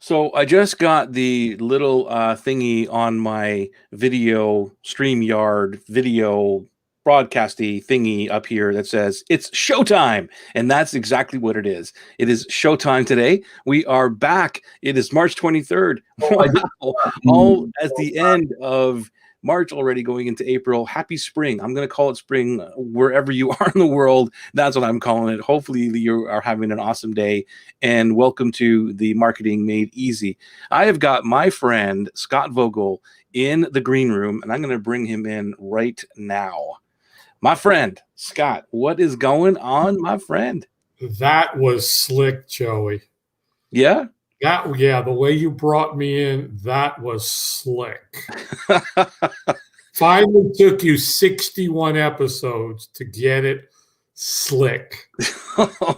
So I just got the little thingy on my video StreamYard video broadcasty thingy up here that says it's showtime. And that's exactly what it is. It is showtime today. We are back. It is March 23rd. Wow. All at the end of March already, going into April. Happy spring. I'm going to call it spring wherever you are in the world. That's what I'm calling it. Hopefully you are having an awesome day, and welcome to the Marketing Made Easy. I have got my friend Scott Vogel in the green room, and I'm going to bring him in right now. My friend Scott, what is going on, my friend? That was slick, Joey. Yeah? The way you brought me in, that was slick. Finally took you 61 episodes to get it slick. Oh,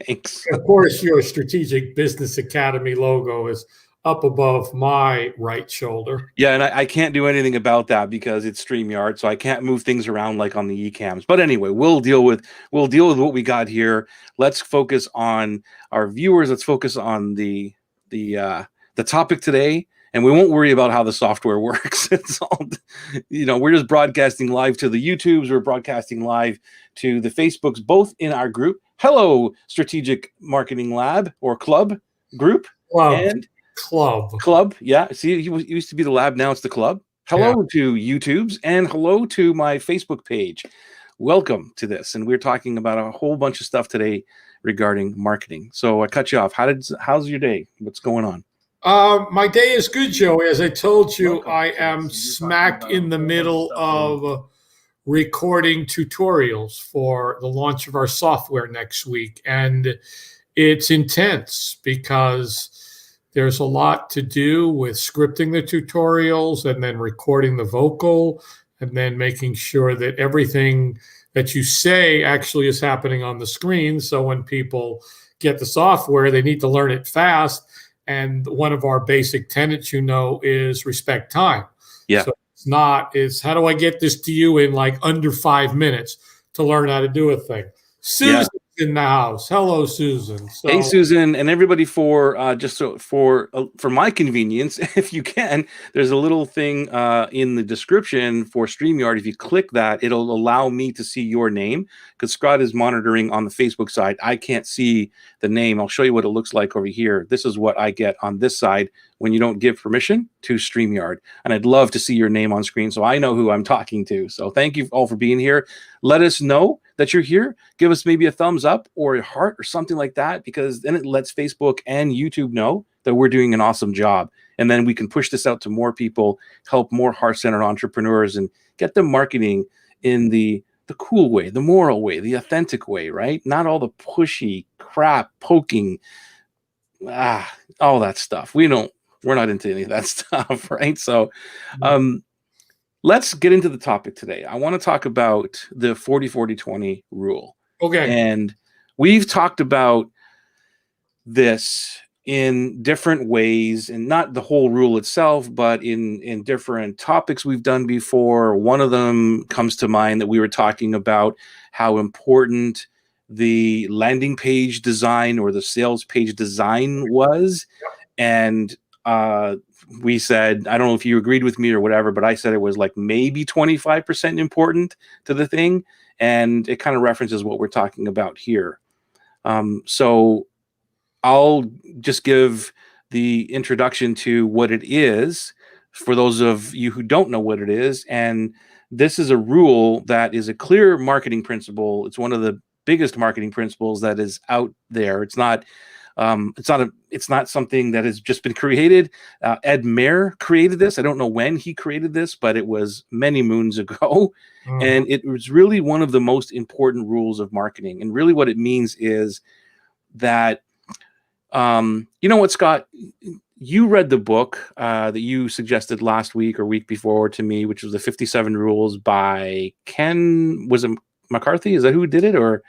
thanks. Of course, your Strategic Business Academy logo is up above my right shoulder. Yeah, and I can't do anything about that because it's StreamYard, so I can't move things around like on the eCams. But anyway, we'll deal with what we got here. Let's focus on our viewers. Let's focus on the topic today, and we won't worry about how the software works. It's all, we're just broadcasting live to the YouTubes. We're broadcasting live to the Facebooks, both in our group. Hello, Strategic Marketing Lab or Club group. And Club. Yeah. See, it used to be the lab. Now it's the club. Hello to YouTubes, and hello to my Facebook page. Welcome to this. And we're talking about a whole bunch of stuff today regarding marketing. So I cut you off. How's your day? What's going on? My day is good, Joey. As I told you, I am smack in the middle of recording tutorials for the launch of our software next week. And it's intense because there's a lot to do with scripting the tutorials and then recording the vocal and then making sure that everything that you say actually is happening on the screen. So when people get the software, they need to learn it fast. And one of our basic tenets, is respect time. Yeah. So it's how do I get this to you in like under 5 minutes to learn how to do a thing? Susan's in the house. Hello, Susan. Hey, Susan, and everybody, for my convenience, if you can, there's a little thing in the description for StreamYard. If you click that, it'll allow me to see your name, because Scott is monitoring on the Facebook side. I can't see the name. I'll show you what it looks like over here. This is what I get on this side when you don't give permission to StreamYard. And I'd love to see your name on screen so I know who I'm talking to. So thank you all for being here. Let us know that you're here. Give us maybe a thumbs up or a heart or something like that, because then it lets Facebook and YouTube know that we're doing an awesome job. And then we can push this out to more people, help more heart-centered entrepreneurs, and get them marketing in the cool way, the moral way, the authentic way, right? Not all the pushy crap, poking, all that stuff. We're not into any of that stuff, right? So let's get into the topic today. I want to talk about the 40-40-20 rule. Okay. And we've talked about this in different ways, and not the whole rule itself, but in different topics we've done before. One of them comes to mind that we were talking about how important the landing page design or the sales page design was. And we said, I don't know if you agreed with me or whatever, but I said it was like maybe 25% important to the thing. And it kind of references what we're talking about here. So I'll just give the introduction to what it is for those of you who don't know what it is. And this is a rule that is a clear marketing principle. It's one of the biggest marketing principles that is out there. It's not something that has just been created. Ed Mayer created this. I don't know when he created this, but it was many moons ago. And it was really one of the most important rules of marketing. And really what it means is that, you know what, Scott, you read the book that you suggested last week or week before to me, which was the 57 Rules by Ken, was it McCarthy? Is that who did it? Or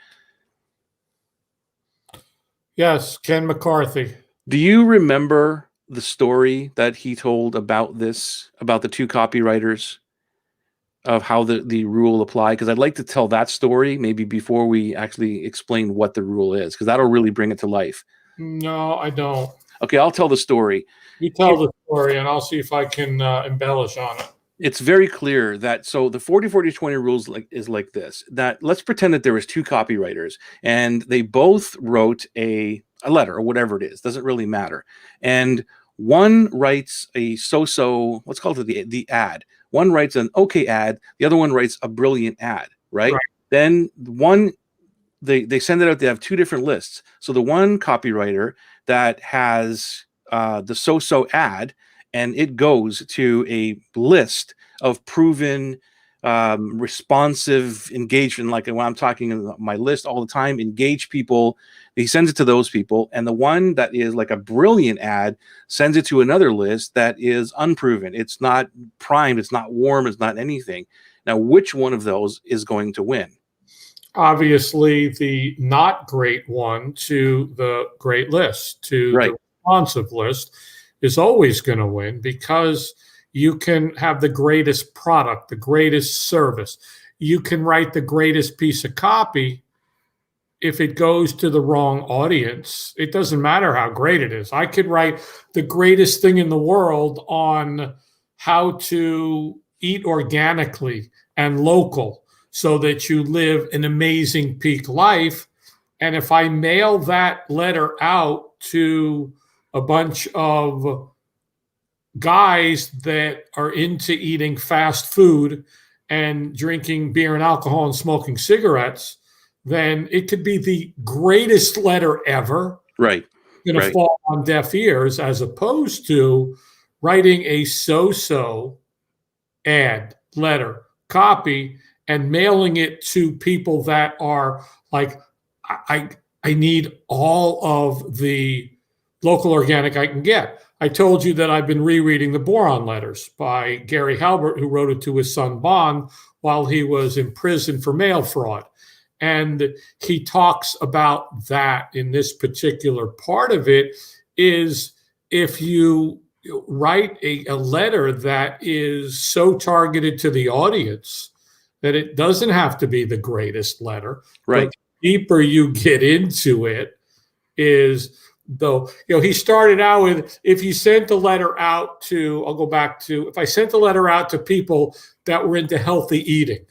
yes, Ken McCarthy. Do you remember the story that he told about this, about the two copywriters, of how the rule applied? Because I'd like to tell that story maybe before we actually explain what the rule is, because that'll really bring it to life. No, I don't. Okay, I'll tell the story. You tell the story, and I'll see if I can embellish on it. It's very clear that so the 40-40-20 rules is like this, that let's pretend that there was two copywriters and they both wrote a letter or whatever it is, doesn't really matter. And one writes a so-so, let's call it the ad. One writes an okay ad, the other one writes a brilliant ad, right? Then one they send it out. They have two different lists. So the one copywriter that has the so-so ad, and it goes to a list of proven responsive engagement. Like when I'm talking in my list all the time, engage people. He sends it to those people, and the one that is like a brilliant ad sends it to another list that is unproven. It's not primed. It's not warm. It's not anything. Now, which one of those is going to win? Obviously, the not great one to the great list, to the responsive list, is always going to win because you can have the greatest product, the greatest service. You can write the greatest piece of copy. If it goes to the wrong audience, it doesn't matter how great it is. I could write the greatest thing in the world on how to eat organically and local so that you live an amazing peak life. And if I mail that letter out to a bunch of guys that are into eating fast food and drinking beer and alcohol and smoking cigarettes, then it could be the greatest letter ever. Right. Going to fall on deaf ears, as opposed to writing a so-so ad, letter, copy, and mailing it to people that are like, I need all of the local organic I can get. I told you that I've been rereading the Boron Letters by Gary Halbert, who wrote it to his son Bond while he was in prison for mail fraud. And he talks about that in this particular part of it is if you write a letter that is so targeted to the audience that it doesn't have to be the greatest letter. Right. But the deeper you get into it is, though, he started out with, if you sent a letter out to, I'll go back to, if I sent a letter out to people that were into healthy eating,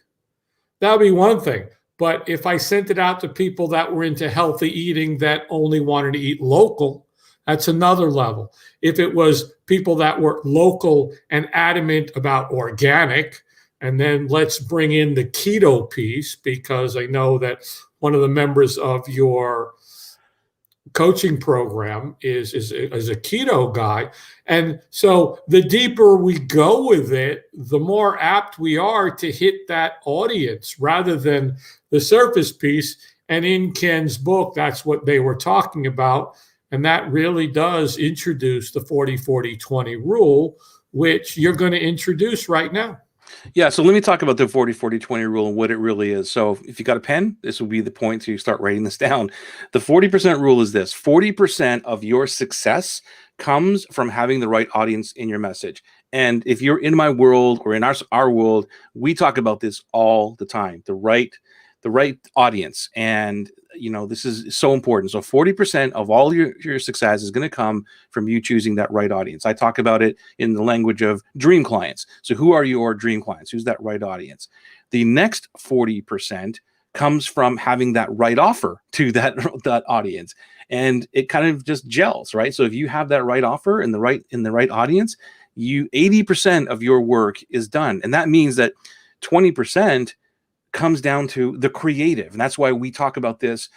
that would be one thing. But if I sent it out to people that were into healthy eating that only wanted to eat local, that's another level. If it was people that were local and adamant about organic, and then let's bring in the keto piece, because I know that one of the members of your coaching program is a keto guy. And so the deeper we go with it, the more apt we are to hit that audience rather than the surface piece. And in Ken's book, that's what they were talking about. And that really does introduce the 40-40-20 rule, which you're going to introduce right now. Yeah, so let me talk about the 40-40-20 rule and what it really is. So if you got a pen, this will be the point to start writing this down. The 40% rule is this: 40% of your success comes from having the right audience in your message. And if you're in my world or in our world, we talk about this all the time, the right audience. And this is so important. So 40% of all your success is going to come from you choosing that right audience. I talk about it in the language of dream clients. So who are your dream clients? Who's that right audience? The next 40% comes from having that right offer to that audience. And it kind of just gels, right? So if you have that right offer in the right audience, 80% of your work is done. And that means that 20% comes down to the creative. And that's why we talk about this.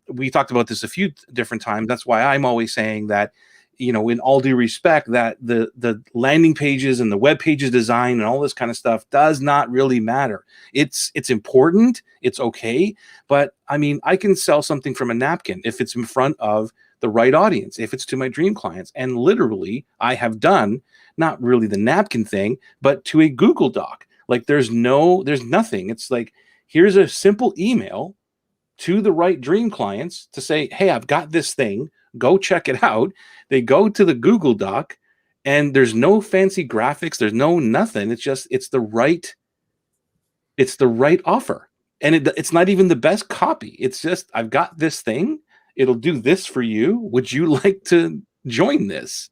We talked about this a few different times. That's why I'm always saying that, in all due respect, that the landing pages and the web pages design and all this kind of stuff does not really matter. It's important. It's okay. But I mean, I can sell something from a napkin if it's in front of the right audience, if it's to my dream clients. And literally, I have done not really the napkin thing, but to a Google Doc. Like there's nothing. It's like, here's a simple email to the right dream clients to say, hey, I've got this thing, go check it out. They go to the Google Doc and there's no fancy graphics. There's no nothing. It's the right offer. And it's not even the best copy. It's just, I've got this thing. It'll do this for you. Would you like to join this.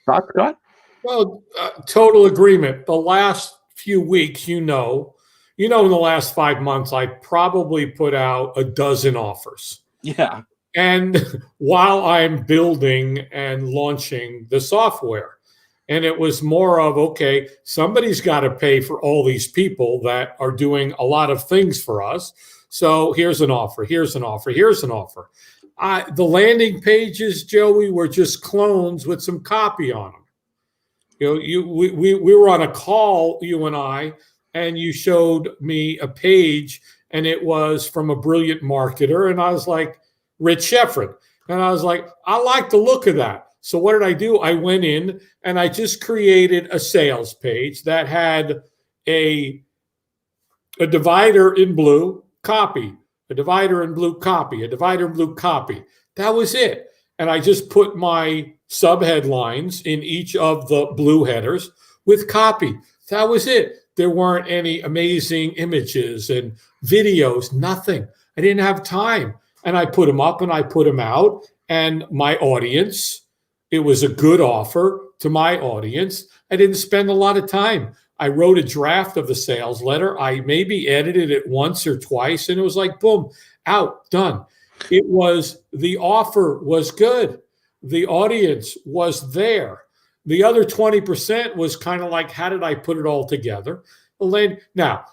Thoughts, Scott? Well, total agreement. The last few weeks, in the last 5 months, I probably put out a dozen offers. Yeah. And while I'm building and launching the software, and it was more of, okay, somebody's got to pay for all these people that are doing a lot of things for us. So here's an offer, here's an offer, here's an offer. The landing pages, Joey, were just clones with some copy on them. We were on a call, you and I, and you showed me a page, and it was from a brilliant marketer, and I was like, Rich Sheffrin. And I was like, I like the look of that. So what did I do? I went in and I just created a sales page that had a divider in blue, copy, a divider in blue, copy, a divider in blue, copy. That was it. And I just put my subheadlines in each of the blue headers with copy. That was it. There weren't any amazing images and videos, nothing. I didn't have time. And I put them up and I put them out. And my audience, it was a good offer to my audience. I didn't spend a lot of time. I wrote a draft of the sales letter. I maybe edited it once or twice, and it was like, boom, out, done. The offer was good. The audience was there. The other 20% was kind of like, how did I put it all together? Now,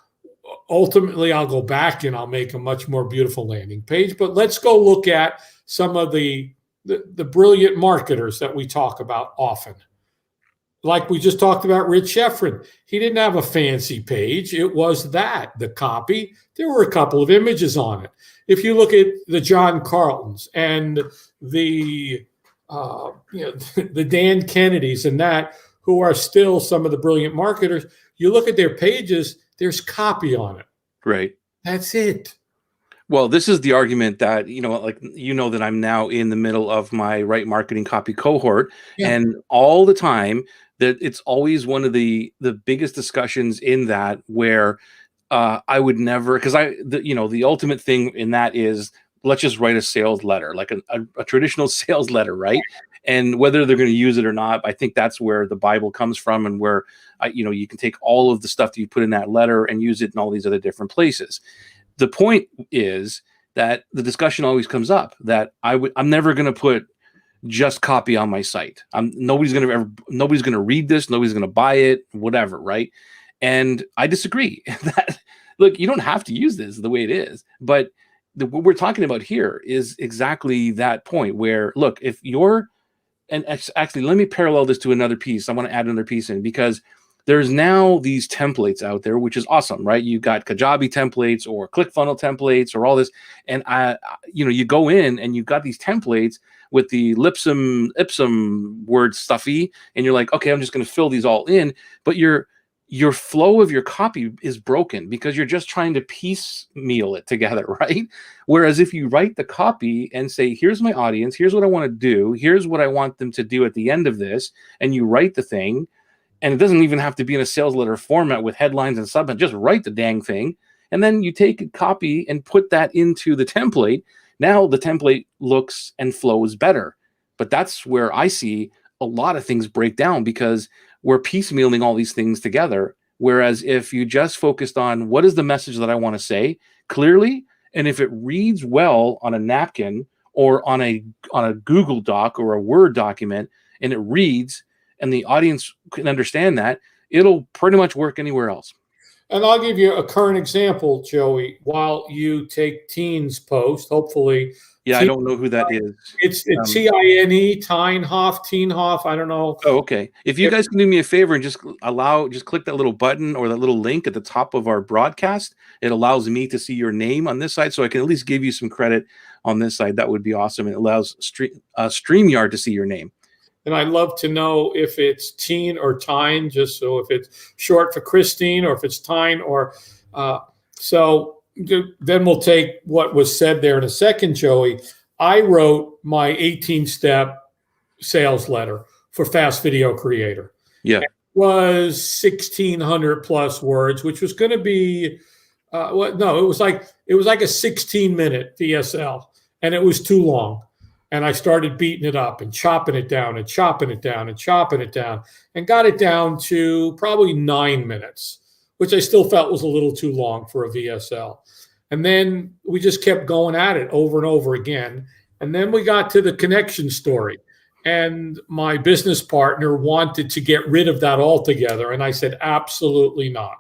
ultimately, I'll go back and I'll make a much more beautiful landing page. But let's go look at some of the brilliant marketers that we talk about often. Like we just talked about Rich Sheffrin. He didn't have a fancy page. It was the copy. There were a couple of images on it. If you look at the John Carltons and the Dan Kennedys and that, who are still some of the brilliant marketers, you look at their pages, there's copy on it. Right. That's it. Well, this is the argument that, that I'm now in the middle of my Right Marketing Copy cohort. Yeah. And all the time that it's always one of the biggest discussions in that where I would never, because the ultimate thing in that is, let's just write a sales letter, like a traditional sales letter, right? And whether they're going to use it or not, I think that's where the Bible comes from, and where you can take all of the stuff that you put in that letter and use it in all these other different places. The point is that the discussion always comes up that I'm never going to put just copy on my site. Nobody's going to read this. Nobody's going to buy it, whatever. Right. And I disagree. That, look, you don't have to use this the way it is, but what we're talking about here is exactly that point where, look, if you're, and actually, let me parallel this to another piece. I want to add another piece in, because there's now these templates out there, which is awesome, right? You've got Kajabi templates or ClickFunnels templates or all this. And you go in and you've got these templates with the ipsum word stuffy, and you're like, okay, I'm just going to fill these all in. But your flow of your copy is broken because you're just trying to piecemeal it together, right? Whereas if you write the copy and say, here's my audience, here's what I want to do, here's what I want them to do at the end of this, and you write the thing, and it doesn't even have to be in a sales letter format with headlines and stuff, but just write the dang thing. And then you take a copy and put that into the template. Now the template looks and flows better. But that's where I see a lot of things break down, because we're piecemealing all these things together. Whereas if you just focused on what is the message that I want to say clearly, and if it reads well on a napkin or on a Google Doc or a Word document, and it reads, and the audience can understand that, it'll pretty much work anywhere else. And I'll give you a current example, Joey. While you take Teen's post, hopefully. Yeah, I don't know who that is. It's Tine, Teenhoff. I don't know. Oh, okay. If you guys can do me a favor and just click that little button or that little link at the top of our broadcast, it allows me to see your name on this side, so I can at least give you some credit on this side. That would be awesome. It allows StreamYard to see your name. And I'd love to know if it's Teen or Tine, just so if it's short for Christine or if it's Tine or so. Then we'll take what was said there in a second, Joey. I wrote my 18-step sales letter for Fast Video Creator. Yeah. It was 1,600 plus words, which was going to be it was like a 16-minute VSL, and it was too long. And I started beating it up and chopping it down and chopping it down and chopping it down and got it down to probably 9 minutes, which I still felt was a little too long for a VSL. And then we just kept going at it over and over again. And then we got to the connection story. And my business partner wanted to get rid of that altogether. And I said, absolutely not.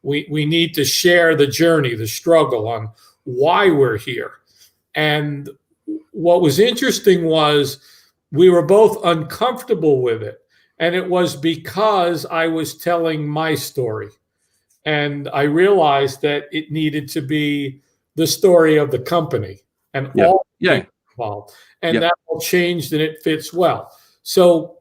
We need to share the journey, the struggle on why we're here. And what was interesting was we were both uncomfortable with it. And it was because I was telling my story. And I realized that it needed to be the story of the company and all involved. And that all changed and it fits well. So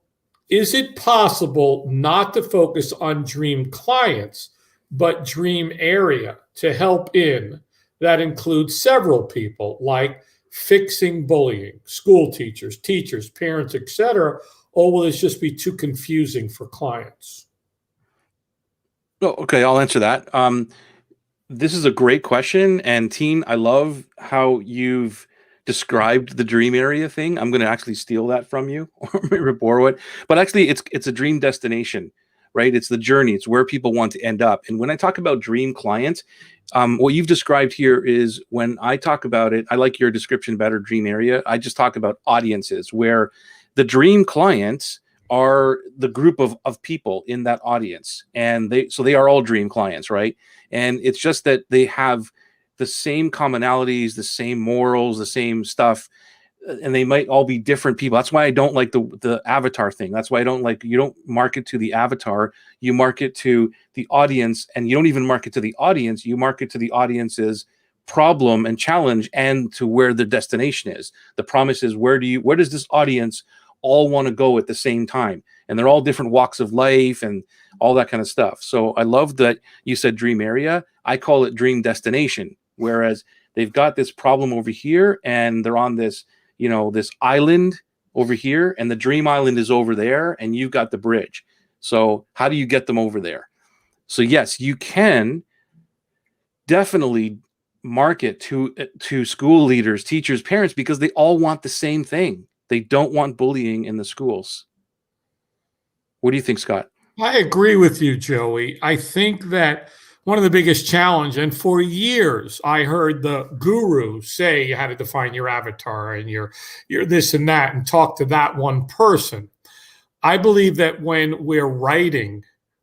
is it possible not to focus on dream clients, but dream area to help in that includes several people like fixing bullying, school teachers, parents, etc., or will this just be too confusing for clients? Oh, okay, I'll answer that. This is a great question, and Teen, I love how you've described the dream area thing. I'm going to actually steal that from you or borrow it. But actually, it's a dream destination, right? It's the journey. It's where people want to end up. And when I talk about dream clients, what you've described here is when I talk about it, I like your description better, dream area. I just talk about audiences where the dream clients are the group of people in that audience. And they are all dream clients, right? And it's just that they have the same commonalities, the same morals, the same stuff, and they might all be different people. That's why I don't like the avatar thing. That's why I don't like, you don't market to the avatar, you market to the audience, and you don't even market to the audience, you market to the audience's problem and challenge and to where the destination is. The promise is where does this audience all want to go at the same time? And they're all different walks of life and all that kind of stuff. So I love that you said dream area. I call it dream destination, whereas they've got this problem over here and they're on this, this island over here, and the dream island is over there, and you've got the bridge. So how do you get them over there? So yes, you can definitely market to school leaders, teachers, parents, because they all want the same thing. They don't want bullying in the schools. What do you think, Scott? I agree with you, Joey. I think that one of the biggest challenge, and for years I heard the guru say you had to define your avatar and you're this and that and talk to that one person. I believe that when we're writing,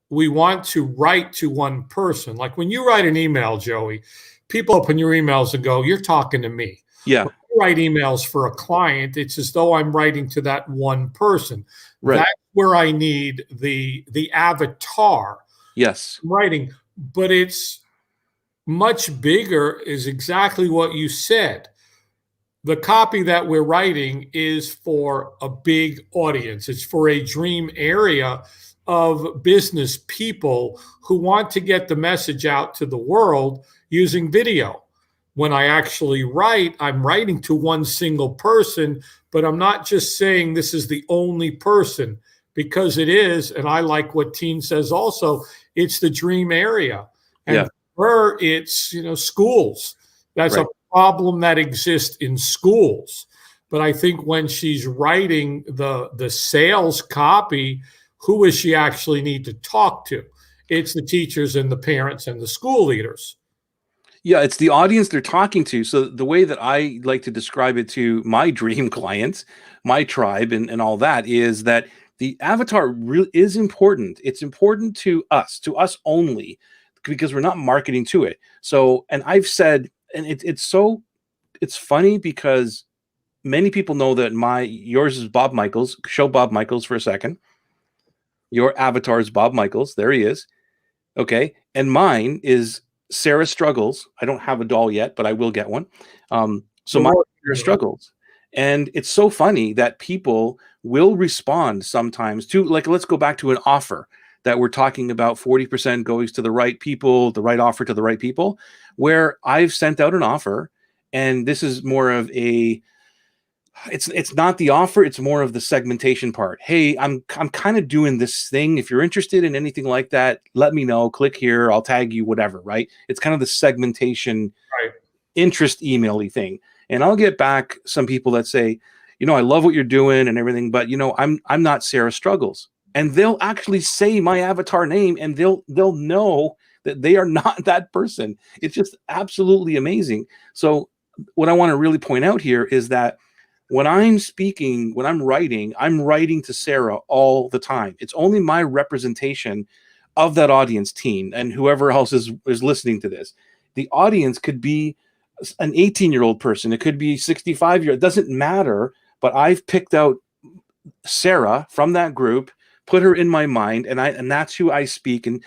we want to write to one person. Like when you write an email, Joey, people open your emails and go, you're talking to me. Yeah. When I write emails for a client, it's as though I'm writing to that one person. Right. That's where I need the avatar. Yes. Writing, but it's much bigger, is exactly what you said. The copy that we're writing is for a big audience. It's for a dream area of business people who want to get the message out to the world using video. When I actually write, I'm writing to one single person, but I'm not just saying this is the only person, because it is, and I like what Teen says also, it's the dream area. And for her, it's, schools. That's right. A problem that exists in schools. But I think when she's writing the sales copy, who does she actually need to talk to? It's the teachers and the parents and the school leaders. Yeah, it's the audience they're talking to. So the way that I like to describe it to my dream clients, my tribe and all that, is that the avatar really is important. It's important to us only, because we're not marketing to it. So, and I've said, and it's funny because many people know that yours is Bob Michaels. Show Bob Michaels for a second. Your avatar is Bob Michaels. There he is. Okay. And mine is Sarah Struggles. I don't have a doll yet, but I will get one. So my Sarah Struggles. And it's so funny that people will respond sometimes to, like, let's go back to an offer that we're talking about, 40% goes to the right people, the right offer to the right people, where I've sent out an offer, and this is more of it's not the offer, it's more of the segmentation part. Hey, I'm kind of doing this thing. If you're interested in anything like that, let me know. Click here, I'll tag you, whatever, right? It's kind of the segmentation, right, interest email-y thing. And I'll get back some people that say, I love what you're doing and everything, but I'm not Sarah Struggles. And they'll actually say my avatar name, and they'll know that they are not that person. It's just absolutely amazing. So what I want to really point out here is that when I'm speaking, when I'm writing to Sarah all the time. It's only my representation of that audience team and whoever else is listening to this. The audience could be an 18-year-old person. It could be 65-year-old. It doesn't matter. But I've picked out Sarah from that group, put her in my mind, and that's who I speak. And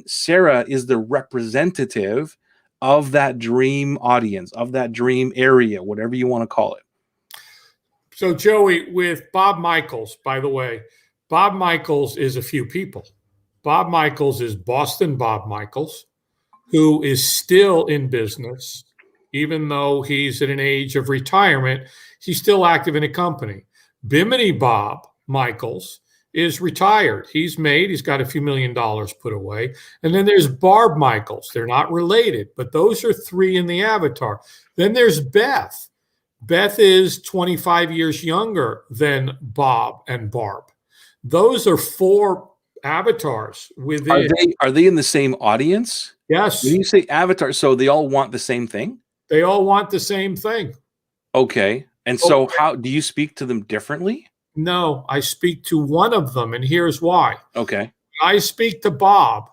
Sarah is the representative of that dream audience, of that dream area, whatever you want to call it. So, Joey, with Bob Michaels, by the way, Bob Michaels is a few people. Bob Michaels is Boston Bob Michaels, who is still in business, even though he's at an age of retirement. He's still active in a company. Bimini Bob Michaels is retired. He's got a few $1 million put away. And then there's Barb Michaels. They're not related, but those are three in the avatar. Then there's Beth. Beth is 25 years younger than Bob and Barb. Those are four avatars within. Are they in the same audience? Yes. When you say avatar, so they all want the same thing? They all want the same thing. Okay. And so how do you speak to them differently? No, I speak to one of them, and here's why. Okay. I speak to Bob,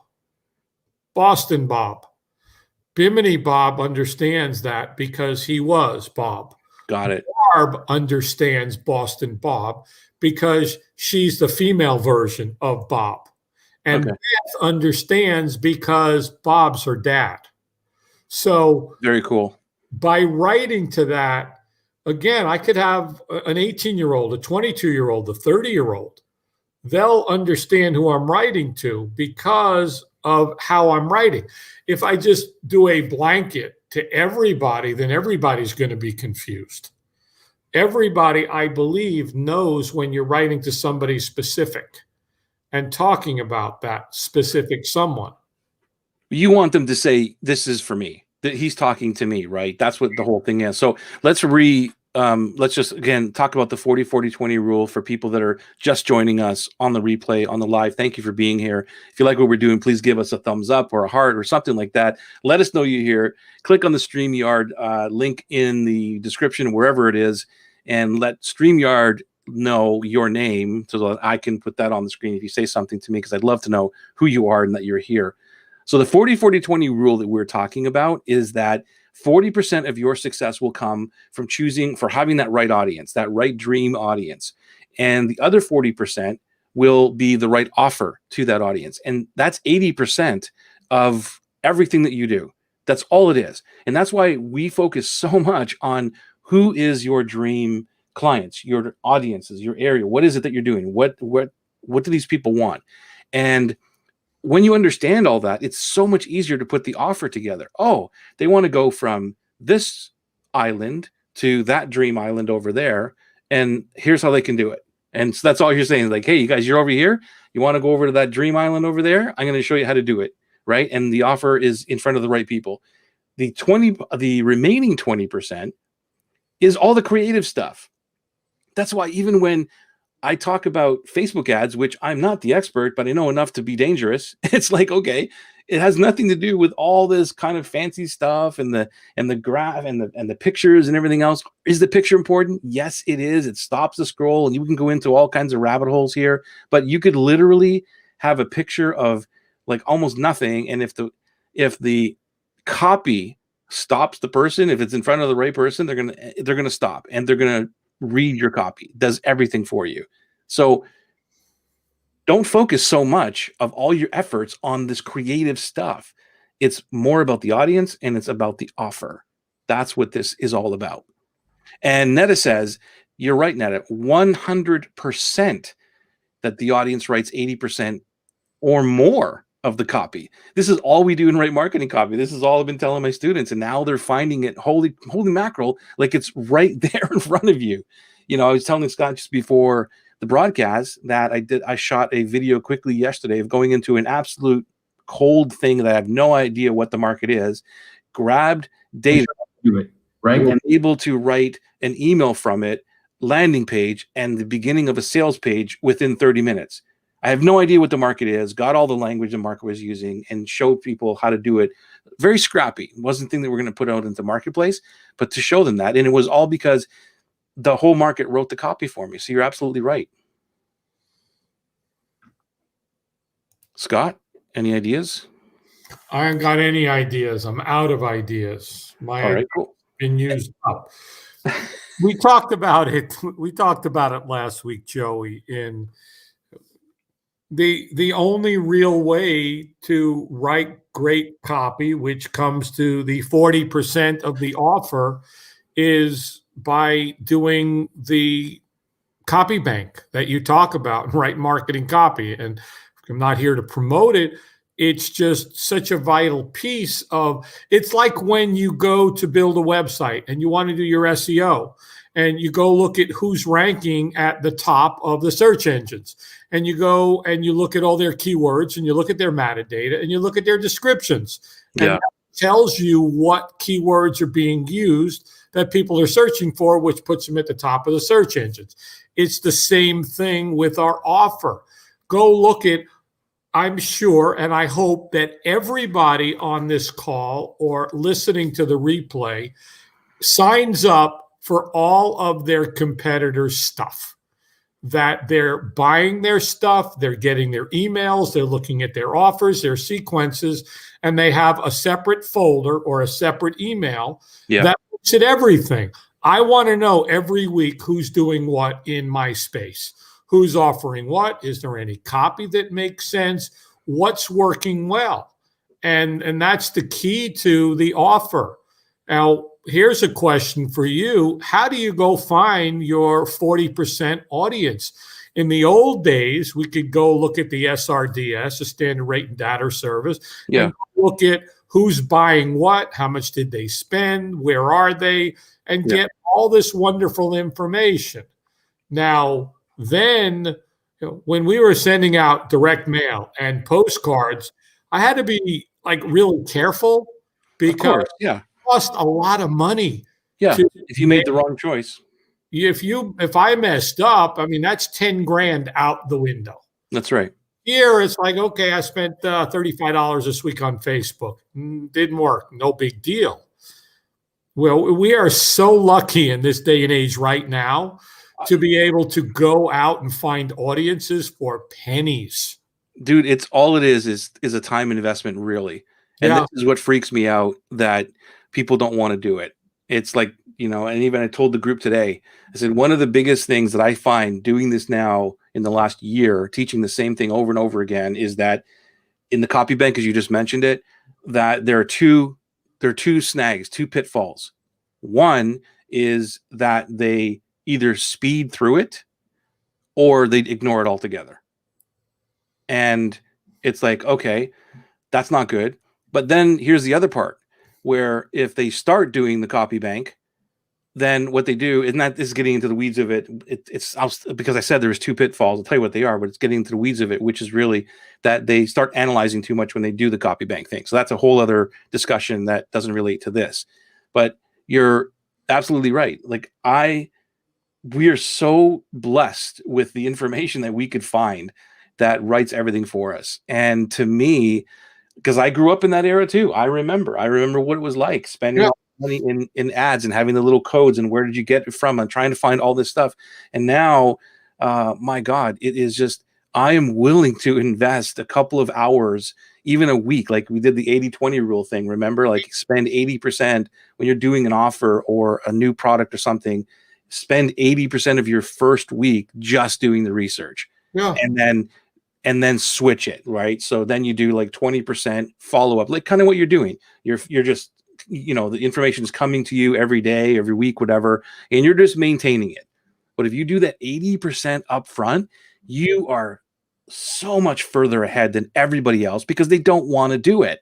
Boston Bob. Bimini Bob understands that because he was Bob. Got it. Barb understands Boston Bob because she's the female version of Bob. And Beth understands because Bob's her dad. So very cool. By writing to that, again, I could have an 18-year-old, a 22-year-old, a 30-year-old. They'll understand who I'm writing to because of how I'm writing. If I just do a blanket to everybody, then everybody's going to be confused. Everybody, I believe, knows when you're writing to somebody specific and talking about that specific someone. You want them to say, this is for me, that he's talking to me, right? That's what the whole thing is. So let's just again talk about the 40-40-20 rule for people that are just joining us on the replay, on the live. Thank you for being here. If you like what we're doing, please give us a thumbs up or a heart or something like that. Let us know you're here. Click on the StreamYard link in the description, wherever it is, and let StreamYard know your name so that I can put that on the screen if you say something to me, because I'd love to know who you are and that you're here. So the 40-40-20 rule that we're talking about is that 40% of your success will come from having that right audience, that right dream audience. And the other 40% will be the right offer to that audience. And that's 80% of everything that you do. That's all it is. And that's why we focus so much on who is your dream clients, your audiences, your area. What is it that you're doing? What do these people want? And when you understand all that, it's so much easier to put the offer together. Oh, they want to go from this island to that dream island over there, and here's how they can do it. And so that's all you're saying. Like, hey, you guys, you're over here. You want to go over to that dream island over there? I'm going to show you how to do it, right? And the offer is in front of the right people. The remaining 20% is all the creative stuff. That's why even when I talk about Facebook ads, which I'm not the expert, but I know enough to be dangerous. It's like, okay, it has nothing to do with all this kind of fancy stuff and the graph and the pictures and everything else. Is the picture important? Yes, it is. It stops the scroll, and you can go into all kinds of rabbit holes here. But you could literally have a picture of like almost nothing, and if the copy stops the person, if it's in front of the right person, they're gonna stop and they're gonna read your copy. It does everything for you. So don't focus so much of all your efforts on this creative stuff. It's more about the audience and it's about the offer. That's what this is all about. And Netta says, you're right, Netta, 100% that the audience writes 80% or more of the copy. This is all we do in Right Marketing Copy. This is all I've been telling my students, and now they're finding it, holy mackerel, like it's right there in front of you. I was telling Scott just before the broadcast that I shot a video quickly yesterday of going into an absolute cold thing that I have no idea what the market is, grabbed data, do it, right? and able to write an email from it landing page and the beginning of a sales page within 30 minutes. I have no idea what the market is, got all the language the market was using, and showed people how to do it. Very scrappy. It wasn't a thing that we're going to put out into the marketplace, but to show them that. And it was all because the whole market wrote the copy for me. So you're absolutely right. Scott, any ideas? I haven't got any ideas. I'm out of ideas. All right, cool. Been used up. We talked about it. We talked about it last week, Joey. In the only real way to write great copy, which comes to the 40% of the offer, is by doing the copy bank that you talk about, write marketing copy. And I'm not here to promote it. It's just such a vital piece of, it's like when you go to build a website and you want to do your SEO and you go look at who's ranking at the top of the search engines. And you go and you look at all their keywords and you look at their metadata and you look at their descriptions. And that tells you what keywords are being used that people are searching for, which puts them at the top of the search engines. It's the same thing with our offer. Go look at, I'm sure, and I hope that everybody on this call or listening to the replay signs up for all of their competitors' stuff, that they're buying their stuff, they're getting their emails, they're looking at their offers, their sequences, and they have a separate folder or a separate email that looks at everything. I want to know every week who's doing what in my space. Who's offering what? Is there any copy that makes sense? What's working well? And that's the key to the offer. Now, here's a question for you. How do you go find your 40% audience? In the old days, we could go look at the SRDS, the Standard Rate and Data Service, and look at who's buying what, how much did they spend, where are they, and get all this wonderful information. Now, then, when we were sending out direct mail and postcards, I had to be like really careful because it cost a lot of money. Yeah, if you made the wrong choice. If I messed up, I mean, that's 10 grand out the window. That's right. Here, it's like, okay, I spent $35 this week on Facebook. Didn't work. No big deal. Well, we are so lucky in this day and age right now to be able to go out and find audiences for pennies. Dude, it's all it is a time investment, really. And this is what freaks me out, that people don't want to do it. It's like, and even I told the group today, I said, one of the biggest things that I find doing this now in the last year, teaching the same thing over and over again, is that in the copy bank, as you just mentioned it, that there are two snags, two pitfalls. One is that they either speed through it or they ignore it altogether. And it's like, okay, that's not good. But then here's the other part, where if they start doing the copy bank, then what they do, and that is getting into the weeds of it. It's because I said there's two pitfalls. I'll tell you what they are, but it's getting into the weeds of it, which is really that they start analyzing too much when they do the copy bank thing. So that's a whole other discussion that doesn't relate to this. But you're absolutely right. Like we are so blessed with the information that we could find that writes everything for us. And to me, because I grew up in that era too, I remember what it was like spending money in ads and having the little codes and where did you get it from and trying to find all this stuff. And now, my God, it is just, I am willing to invest a couple of hours, even a week. Like we did the 80-20 rule thing. Remember, like spend 80% when you're doing an offer or a new product or something, spend 80% of your first week just doing the research. And then switch it, right? So then you do like 20% follow-up, like kind of what you're doing. You're just, the information is coming to you every day, every week, whatever, and you're just maintaining it. But if you do that 80% up front, you are so much further ahead than everybody else because they don't want to do it.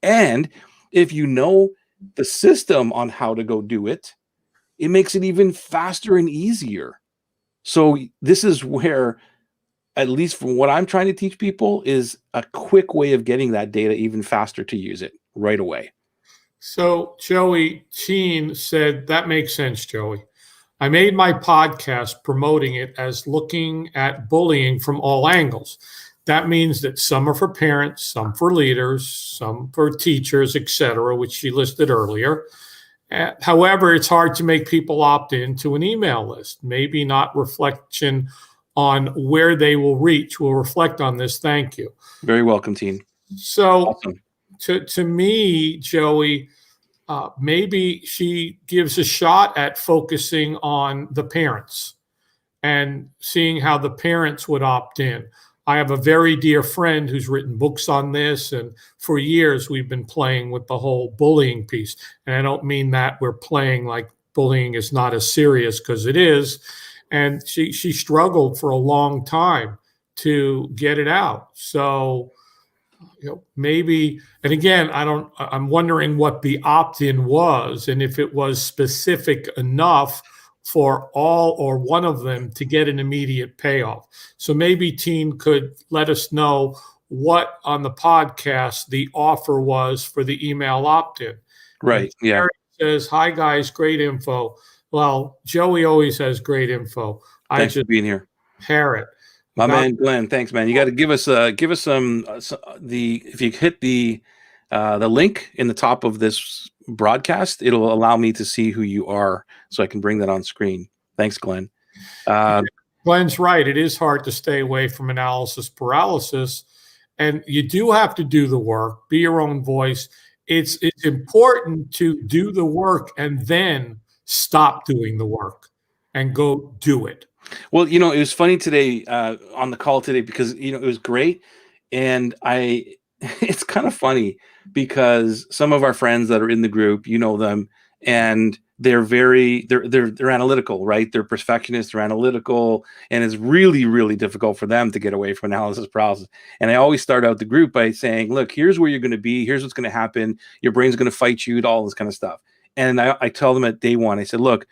And if you know the system on how to go do it, it makes it even faster and easier. So this is where, at least from what I'm trying to teach people, is a quick way of getting that data even faster to use it right away. So Joey Sheen said, that makes sense, Joey. I made my podcast promoting it as looking at bullying from all angles. That means that some are for parents, some for leaders, some for teachers, etc., which she listed earlier. However, it's hard to make people opt in to an email list. Maybe not reflection on where they will reach. We'll reflect on this. Thank you. Very welcome, Teen. So Awesome. to me, Joey, maybe she gives a shot at focusing on the parents and seeing how the parents would opt in. I have a very dear friend who's written books on this, and for years we've been playing with the whole bullying piece. And I don't mean that we're playing like bullying is not as serious, because it is. And she struggled for a long time to get it out. So, maybe, and again, I'm wondering what the opt-in was and if it was specific enough for all or one of them to get an immediate payoff. So maybe Teen could let us know what on the podcast the offer was for the email opt-in. Right. Yeah. Eric says, "Hi guys, great info." Well, Joey always has great info. Thanks for being here. Parrot. My man Glenn, thanks, man. You got to give us some if you hit the link in the top of this broadcast, it'll allow me to see who you are, so I can bring that on screen. Thanks, Glenn. Glenn's right. It is hard to stay away from analysis paralysis, and you do have to do the work. Be your own voice. It's important to do the work and then stop doing the work and go do it. Well, it was funny today on the call today, because it was great, and it's kind of funny because some of our friends that are in the group, them, and they're analytical, right? They're perfectionists, they're analytical, and it's really, really difficult for them to get away from analysis paralysis. And I always start out the group by saying, look, here's where you're going to be, here's what's going to happen, your brain's going to fight you, all this kind of stuff. And I tell them at day one, I said, look,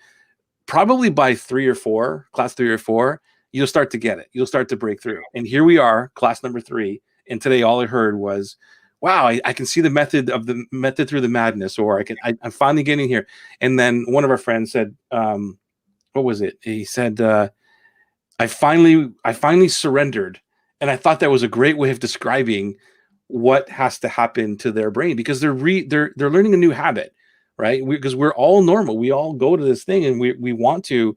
probably by class 3 or 4, you'll start to get it. You'll start to break through. And here we are, class number 3. And today all I heard was, wow, I can see the method through the madness, or I'm finally getting here. And then one of our friends said, what was it? He said, I finally surrendered. And I thought that was a great way of describing what has to happen to their brain, because they're learning a new habit. Right? Because we're all normal. We all go to this thing and we want to,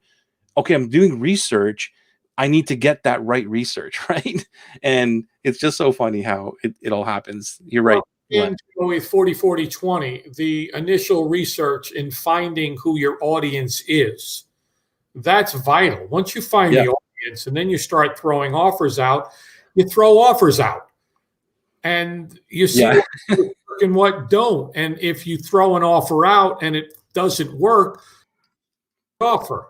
okay, I'm doing research. I need to get that right research, right? And it's just so funny how it all happens. You're right. In 40-40-20, the initial research in finding who your audience is, that's vital. Once you find the audience and then you start throwing offers out, you throw offers out. And you see what work and what don't. And if you throw an offer out and it doesn't work, offer.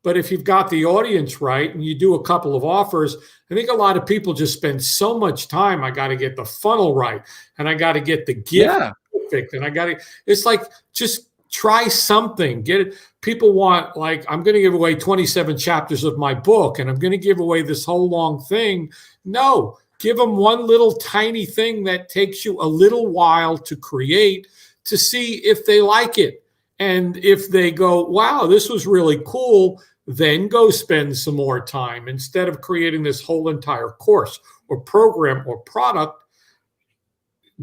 But if you've got the audience right and you do a couple of offers, I think a lot of people just spend so much time. I got to get the funnel right, and I got to get the gift perfect, and it's like, just try something. Get it. People want, like, I'm going to give away 27 chapters of my book, and I'm going to give away this whole long thing. No. Give them one little tiny thing that takes you a little while to create, to see if they like it. And if they go, wow, this was really cool, then go spend some more time. Instead of creating this whole entire course or program or product,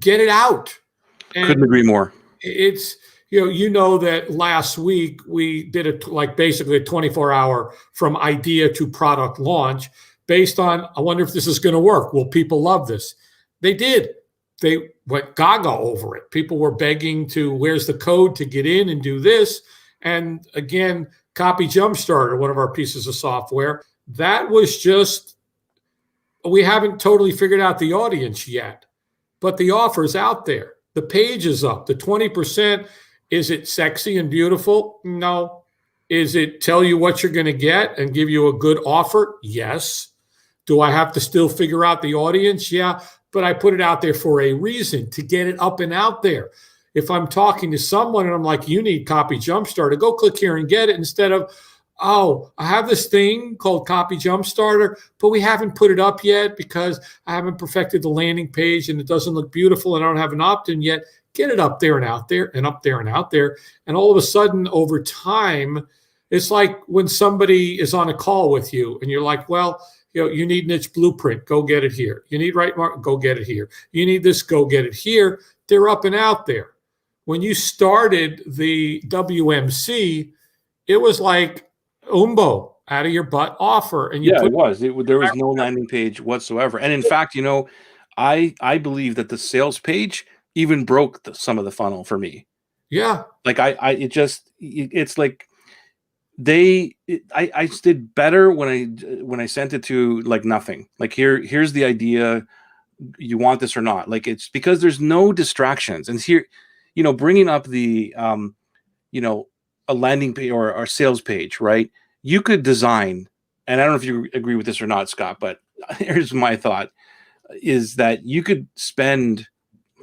get it out. And couldn't agree more. It's, that last week we did basically a 24-hour from idea to product launch, based on, I wonder if this is going to work. Will people love this? They did. They went gaga over it. People were begging where's the code to get in and do this? And again, Copy Jumpstarter, one of our pieces of software, that was just, we haven't totally figured out the audience yet, but the offer's out there. The page is up. The 20%, is it sexy and beautiful? No. Is it tell you what you're going to get and give you a good offer? Yes. Do I have to still figure out the audience? Yeah, but I put it out there for a reason, to get it up and out there. If I'm talking to someone and I'm like, you need Copy Jumpstarter, go click here and get it, instead of, oh, I have this thing called Copy Jumpstarter, but we haven't put it up yet because I haven't perfected the landing page and it doesn't look beautiful and I don't have an opt-in yet. Get it up there and out there and up there and out there. And all of a sudden, over time, It's like when somebody is on a call with you and you're like, well, you need niche blueprint, go get it here. You need right mark, go get it here. You need this, go get it here. They're up and out there. When you started the WMC, it was like umbo, out of your butt offer. And it was. There was no landing page whatsoever. And in fact, I believe that the sales page even broke some of the funnel for me. Yeah. Like it's like I did better when I sent it to like nothing. Like here's the idea. You want this or not? Like it's because there's no distractions. And here, bringing up the a landing page or a sales page, right? You could design, and I don't know if you agree with this or not, Scott, but here's my thought, is that you could spend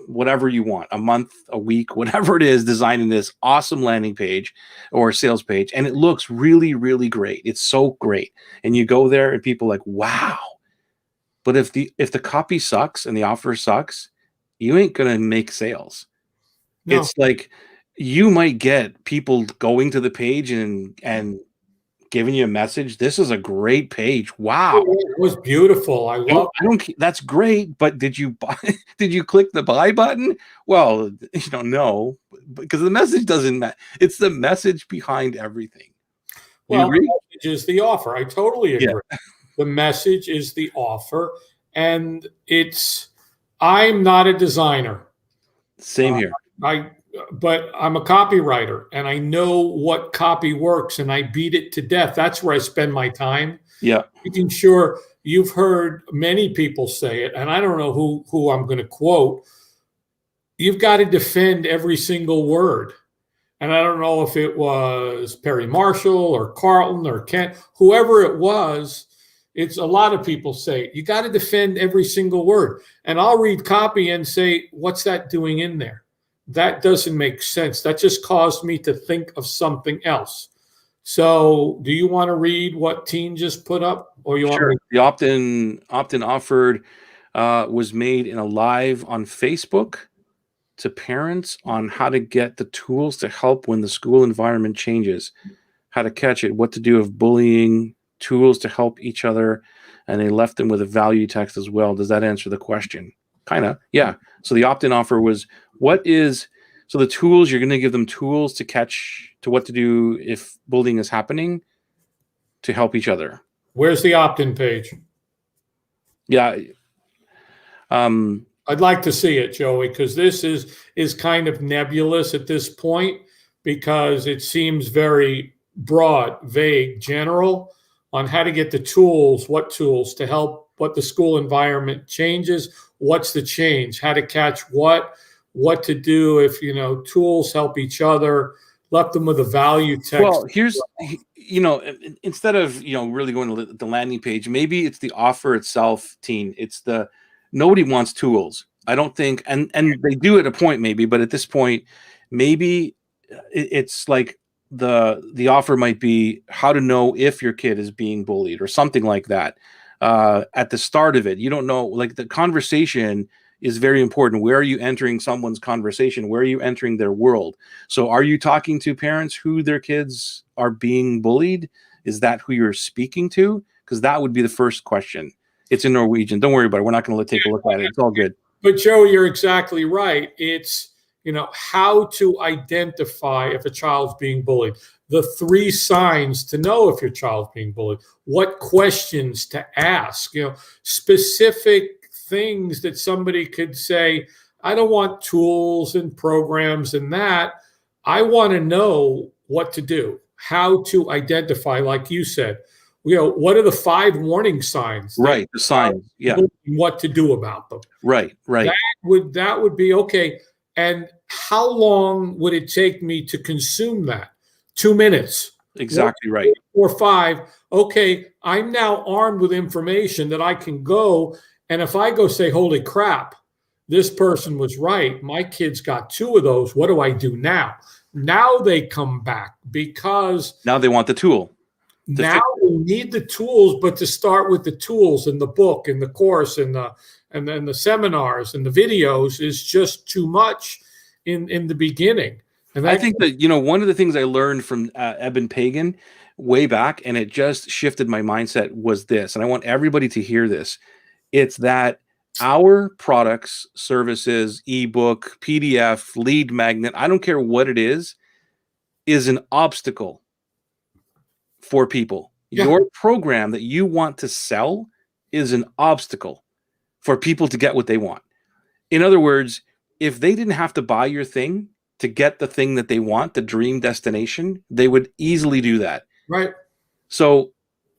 whatever you want, a month, a week, whatever it is, designing this awesome landing page or sales page, and it looks really, really great. It's so great. And you go there and people are like, wow. But if the copy sucks and the offer sucks, you ain't going to make sales. No. It's like you might get people going to the page and giving you a message. This is a great page. Wow. It was beautiful. I don't that's great. But did you buy, did you click the buy button? Well, no, because the message doesn't matter. It's the message behind everything. Well, the message is the offer. I totally agree. Yeah. The message is the offer. And I'm not a designer. Same here. But I'm a copywriter and I know what copy works and I beat it to death. That's where I spend my time. Yeah. Making sure you've heard many people say it, and I don't know who I'm going to quote. You've got to defend every single word. And I don't know if it was Perry Marshall or Carlton or Kent, whoever it was. It's a lot of people say it. You got to defend every single word. And I'll read copy and say, what's that doing in there? That doesn't make sense. That just caused me to think of something else. So do you want to read what Teen just put up? Or you Sure. want The opt-in offered was made in a live on Facebook to parents on how to get the tools to help when the school environment changes, how to catch it, what to do if bullying, tools to help each other, and they left them with a value text as well. Does that answer the question? Kind of, yeah. So the opt-in offer was so the tools, you're going to give them tools to what to do if bullying is happening to help each other. Where's the opt-in page? Yeah. I'd like to see it, Joey, because this is kind of nebulous at this point because it seems very broad, vague, general on how to get the tools, what tools to help what the school environment changes, what's the change, how to catch what to do if, tools help each other, left them with a value text. Well, here's, instead of, really going to the landing page, maybe it's the offer itself, Teen. It's nobody wants tools. I don't think, and they do at a point maybe, but at this point, maybe it's like the offer might be how to know if your kid is being bullied or something like that. At the start of it, you don't know, like the conversation is very important. Where are you entering someone's conversation? Where are you entering their world? So are you talking to parents who their kids are being bullied? Is that who you're speaking to? Because that would be the first question. It's in Norwegian. Don't worry about it. We're not going to take a look at it. It's all good. But Joey, you're exactly right. It's, how to identify if a child's being bullied. The 3 signs to know if your child's being bullied. What questions to ask. Specific things that somebody could say, I don't want tools and programs and that. I want to know what to do, how to identify, like you said, what are the 5 warning signs? Right. The signs. Yeah. What to do about them. Right. That would be okay. And how long would it take me to consume that? 2 minutes. Exactly right. Or 5. Okay. I'm now armed with information that I can go. And if I go say, holy crap, this person was right. My kid's got 2 of those. What do I do now? Now they come back because now they want the tool. Now we need the tools, but to start with the tools in the book and the course and then the seminars and the videos is just too much in the beginning. And I think that, one of the things I learned from Eben Pagan way back, and it just shifted my mindset, was this, and I want everybody to hear this. It's that our products, services, ebook, PDF, lead magnet, I don't care what it is an obstacle for people. Yeah. Your program that you want to sell is an obstacle for people to get what they want. In other words, if they didn't have to buy your thing to get the thing that they want, the dream destination, they would easily do that. Right. So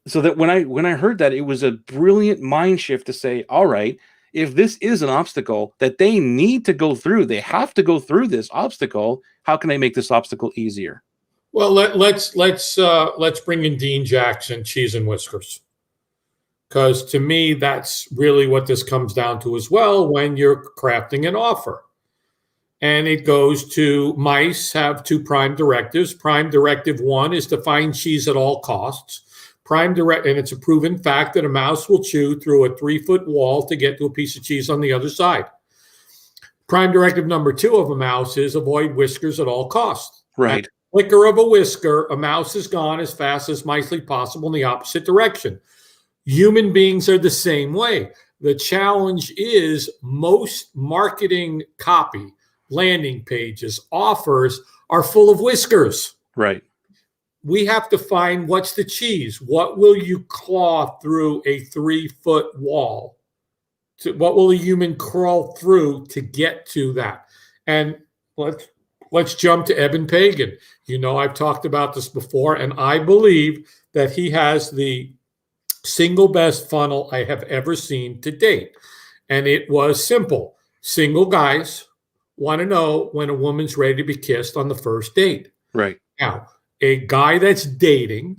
that when I heard that, it was a brilliant mind shift to say, all right, if this is an obstacle that they need to go through, they have to go through this obstacle, how can I make this obstacle easier? Well, let's bring in Dean Jackson, cheese and whiskers, because to me that's really what this comes down to as well when you're crafting an offer. And it goes to mice have two prime directives. Prime directive one is to find cheese at all costs. And it's a proven fact that a mouse will chew through a 3-foot wall to get to a piece of cheese on the other side. Prime directive number two of a mouse is avoid whiskers at all costs. Right. Flicker of a whisker, a mouse is gone as fast as humanly possible in the opposite direction. Human beings are the same way. The challenge is most marketing copy, landing pages, offers are full of whiskers. Right. We have to find what's the cheese. What will you claw through a 3-foot wall? What will a human crawl through to get to that? And let's jump to Eben Pagan. You know, I've talked about this before, and I believe that he has the single best funnel I have ever seen to date. And it was simple. Single guys want to know when a woman's ready to be kissed on the first date. Right. Now, a guy that's dating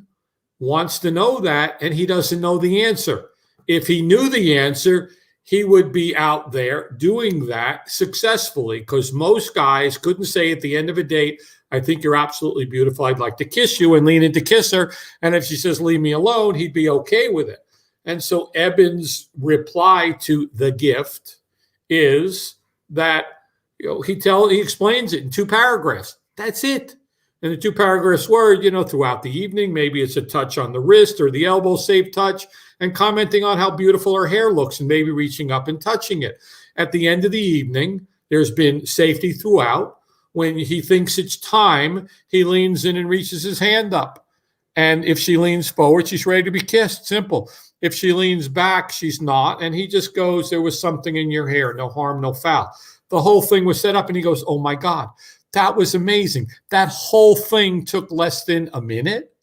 wants to know that, and he doesn't know the answer. If he knew the answer, he would be out there doing that successfully, because most guys couldn't say at the end of a date, I think you're absolutely beautiful, I'd like to kiss you, and lean in to kiss her. And if she says, leave me alone, he'd be okay with it. And so Eben's reply to the gift is that, you know, he explains it in 2 paragraphs. That's it. And the 2 paragraphs were, you know, throughout the evening, maybe it's a touch on the wrist or the elbow, safe touch, and commenting on how beautiful her hair looks and maybe reaching up and touching it. At the end of the evening, there's been safety throughout. When he thinks it's time, he leans in and reaches his hand up. And if she leans forward, she's ready to be kissed. Simple. If she leans back, she's not. And he just goes, there was something in your hair. No harm, no foul. The whole thing was set up, and he goes, oh my God, that was amazing. That whole thing took less than a minute.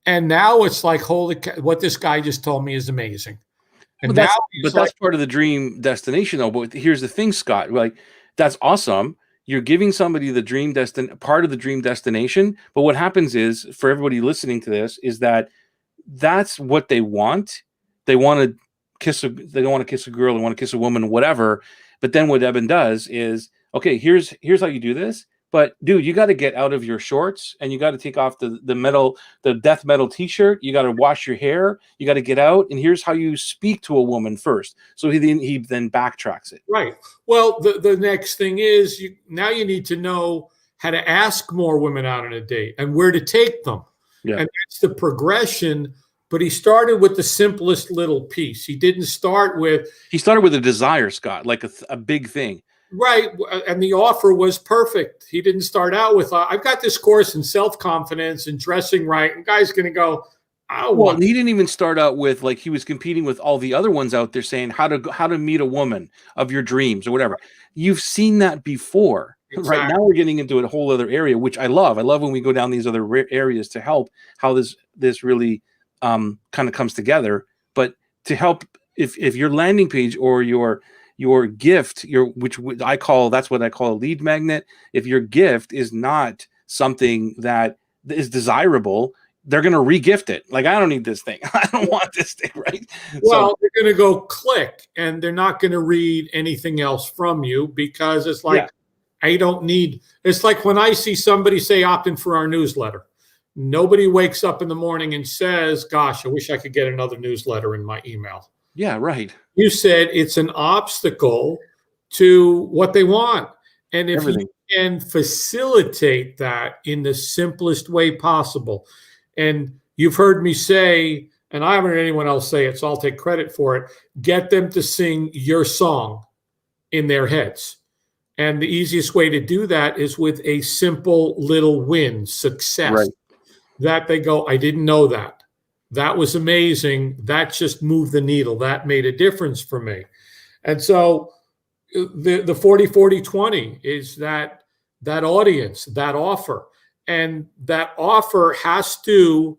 And now it's like, holy cow, what this guy just told me is amazing. And but that's part of the dream destination, though. But here's the thing, Scott, like, that's awesome. You're giving somebody the part of the dream destination. But what happens is, for everybody listening to this, is that that's what they want. They want to kiss they don't want to kiss a girl, they want to kiss a woman, whatever. But then what Eben does is, okay, here's how you do this. But dude, you got to get out of your shorts, and you got to take off the death metal t-shirt. You got to wash your hair. You got to get out, and here's how you speak to a woman first. So he then backtracks it. Right. Well, the next thing is you need to know how to ask more women out on a date and where to take them. Yeah. And that's the progression. But he started with the simplest little piece. He didn't start with. He started with a desire, Scott, like a big thing. Right. And the offer was perfect. He didn't start out with, I've got this course in self-confidence and dressing right. And guy's going to go, well, he didn't even start out with, like, he was competing with all the other ones out there saying how to meet a woman of your dreams or whatever. You've seen that before. Exactly. Right now we're getting into a whole other area, which I love. I love when we go down these other areas to help how this really kind of comes together. But to help, if your landing page or your gift, that's what I call a lead magnet. If your gift is not something that is desirable, they're going to re-gift it. Like, I don't need this thing. I don't want this thing, right? Well, they're going to go click, and they're not going to read anything else from you, because it's like, I don't need, it's like when I see somebody say opt in for our newsletter. Nobody wakes up in the morning and says, gosh, I wish I could get another newsletter in my email. Yeah, right. You said it's an obstacle to what they want. And if you can facilitate that in the simplest way possible, And you've heard me say, and I haven't heard anyone else say it, so I'll take credit for it, get them to sing your song in their heads. And the easiest way to do that is with a simple little win, success, Right. that they go, I didn't know that. That was amazing. That just moved the needle. That made a difference for me. And so the 40-40-20 is that audience, that offer. And that offer has to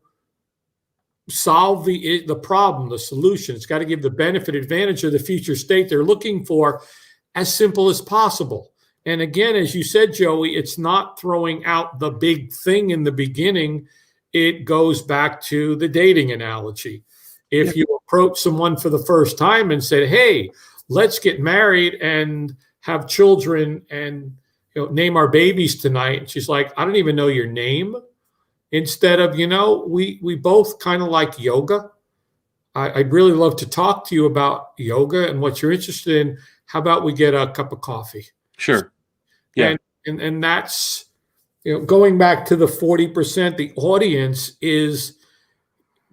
solve the problem, the solution. It's got to give the benefit advantage of the future state they're looking for as simple as possible. And again, as you said, Joey, it's not throwing out the big thing in the beginning. It goes back to the dating analogy. If you approach someone for the first time and say, hey, let's get married and have children and name our babies tonight. And she's like, I don't even know your name. Instead of, we both kind of like yoga. I'd really love to talk to you about yoga and what you're interested in. How about we get a cup of coffee? Sure. Yeah. And that's, going back to the 40%, the audience is